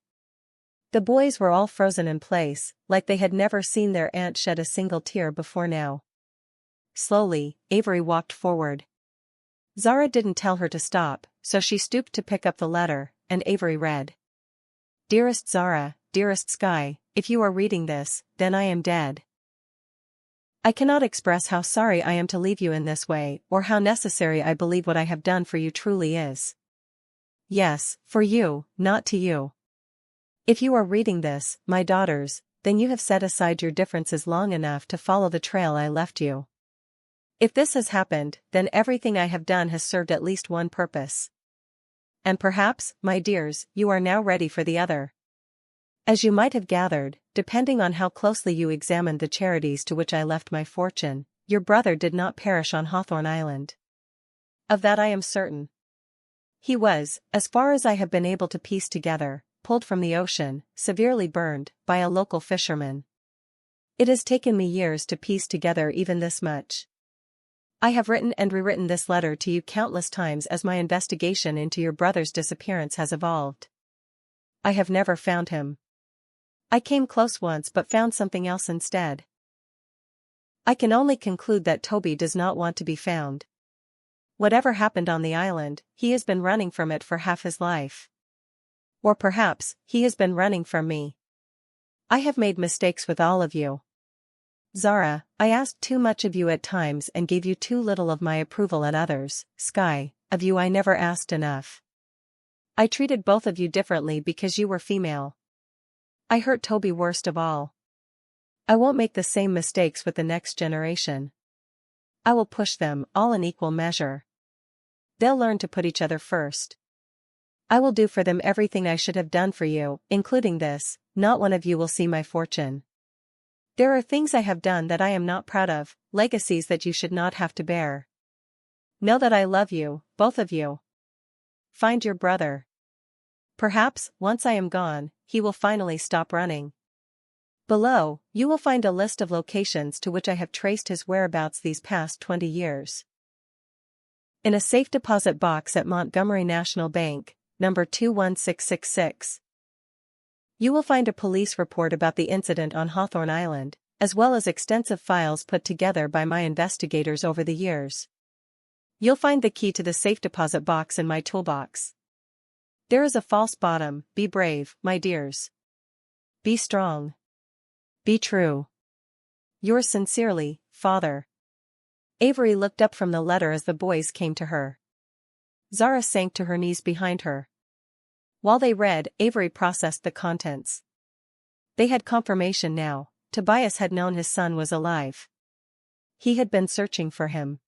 The boys were all frozen in place, like they had never seen their aunt shed a single tear before now. Slowly, Avery walked forward. Zara didn't tell her to stop, so she stooped to pick up the letter, and Avery read. "Dearest Zara, dearest Sky, if you are reading this, then I am dead. I cannot express how sorry I am to leave you in this way, or how necessary I believe what I have done for you truly is. Yes, for you, not to you. If you are reading this, my daughters, then you have set aside your differences long enough to follow the trail I left you. If this has happened, then everything I have done has served at least one purpose. And perhaps, my dears, you are now ready for the other. As you might have gathered, depending on how closely you examined the charities to which I left my fortune, your brother did not perish on Hawthorne Island. Of that I am certain. He was, as far as I have been able to piece together, pulled from the ocean, severely burned, by a local fisherman. It has taken me years to piece together even this much. I have written and rewritten this letter to you countless times as my investigation into your brother's disappearance has evolved. I have never found him. I came close once but found something else instead. I can only conclude that Toby does not want to be found. Whatever happened on the island, he has been running from it for half his life. Or perhaps, he has been running from me. I have made mistakes with all of you. Zara, I asked too much of you at times and gave you too little of my approval at others. Sky, of you I never asked enough. I treated both of you differently because you were female. I hurt Toby worst of all. I won't make the same mistakes with the next generation. I will push them all in equal measure. They'll learn to put each other first. I will do for them everything I should have done for you, including this. Not one of you will see my fortune. There are things I have done that I am not proud of, legacies that you should not have to bear. Know that I love you, both of you. Find your brother. Perhaps, once I am gone, he will finally stop running. Below, you will find a list of locations to which I have traced his whereabouts these past 20 years. In a safe deposit box at Montgomery National Bank, number 21666. You will find a police report about the incident on Hawthorne Island, as well as extensive files put together by my investigators over the years. You'll find the key to the safe deposit box in my toolbox. There is a false bottom. Be brave, my dears. Be strong. Be true. Yours sincerely, Father. Avery looked up from the letter as the boys came to her. Zara sank to her knees behind her. While they read, Avery processed the contents. They had confirmation now. Tobias had known his son was alive. He had been searching for him.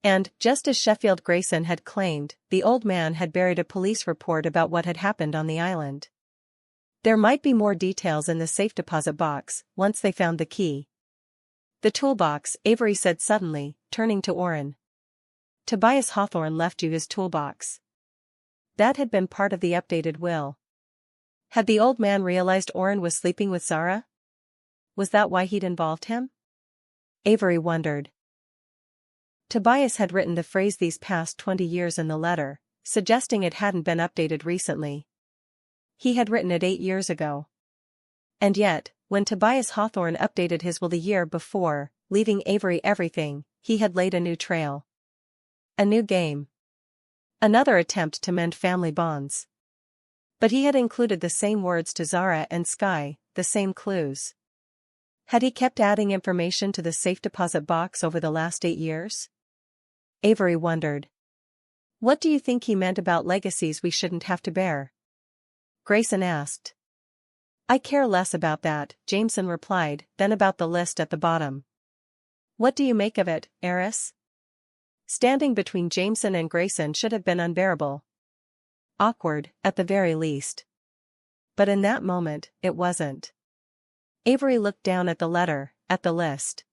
And, just as Sheffield Grayson had claimed, the old man had buried a police report about what had happened on the island. There might be more details in the safe deposit box, once they found the key. The toolbox, Avery said suddenly, turning to Orrin. Tobias Hawthorne left you his toolbox. That had been part of the updated will. Had the old man realized Orrin was sleeping with Zara? Was that why he'd involved him? Avery wondered. Tobias had written the phrase "these past 20 years" in the letter, suggesting it hadn't been updated recently. He had written it 8 years ago. And yet, when Tobias Hawthorne updated his will the year before, leaving Avery everything, he had laid a new trail. A new game. Another attempt to mend family bonds. But he had included the same words to Zara and Sky, the same clues. Had he kept adding information to the safe deposit box over the last 8 years? Avery wondered. What do you think he meant about legacies we shouldn't have to bear? Grayson asked. I care less about that, Jameson replied, then about the list at the bottom. What do you make of it, Eris? Standing between Jameson and Grayson should have been unbearable. Awkward, at the very least. But in that moment, it wasn't. Avery looked down at the letter, at the list.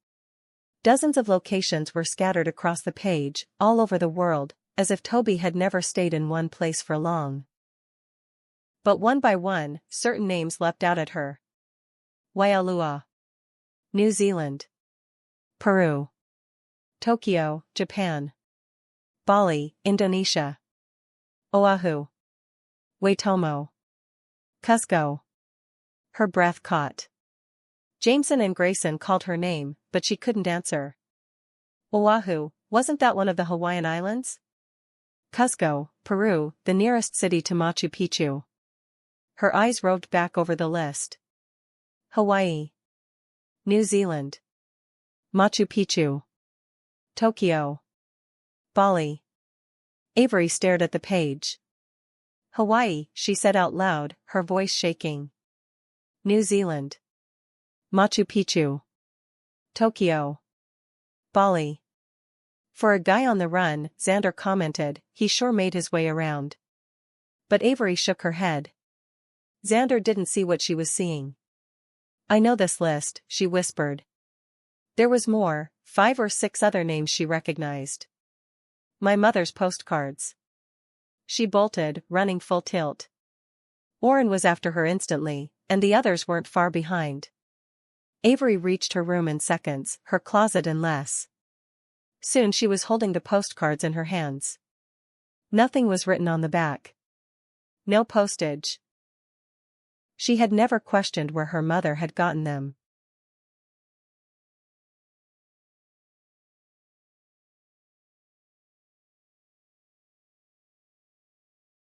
Dozens of locations were scattered across the page, all over the world, as if Toby had never stayed in one place for long. But one by one, certain names leapt out at her. Waialua. New Zealand. Peru. Tokyo, Japan. Bali, Indonesia. Oahu. Waitomo. Cusco. Her breath caught. Jameson and Grayson called her name, but she couldn't answer. Oahu, wasn't that one of the Hawaiian Islands? Cusco, Peru, the nearest city to Machu Picchu. Her eyes roved back over the list. Hawaii. New Zealand. Machu Picchu. Tokyo. Bali. Avery stared at the page. Hawaii, she said out loud, her voice shaking. New Zealand. Machu Picchu. Tokyo. Bali. For a guy on the run, Xander commented, he sure made his way around. But Avery shook her head. Xander didn't see what she was seeing. I know this list, she whispered. There was more, 5 or 6 other names she recognized. My mother's postcards. She bolted, running full tilt. Warren was after her instantly, and the others weren't far behind. Avery reached her room in seconds, her closet in less. Soon she was holding the postcards in her hands. Nothing was written on the back. No postage. She had never questioned where her mother had gotten them.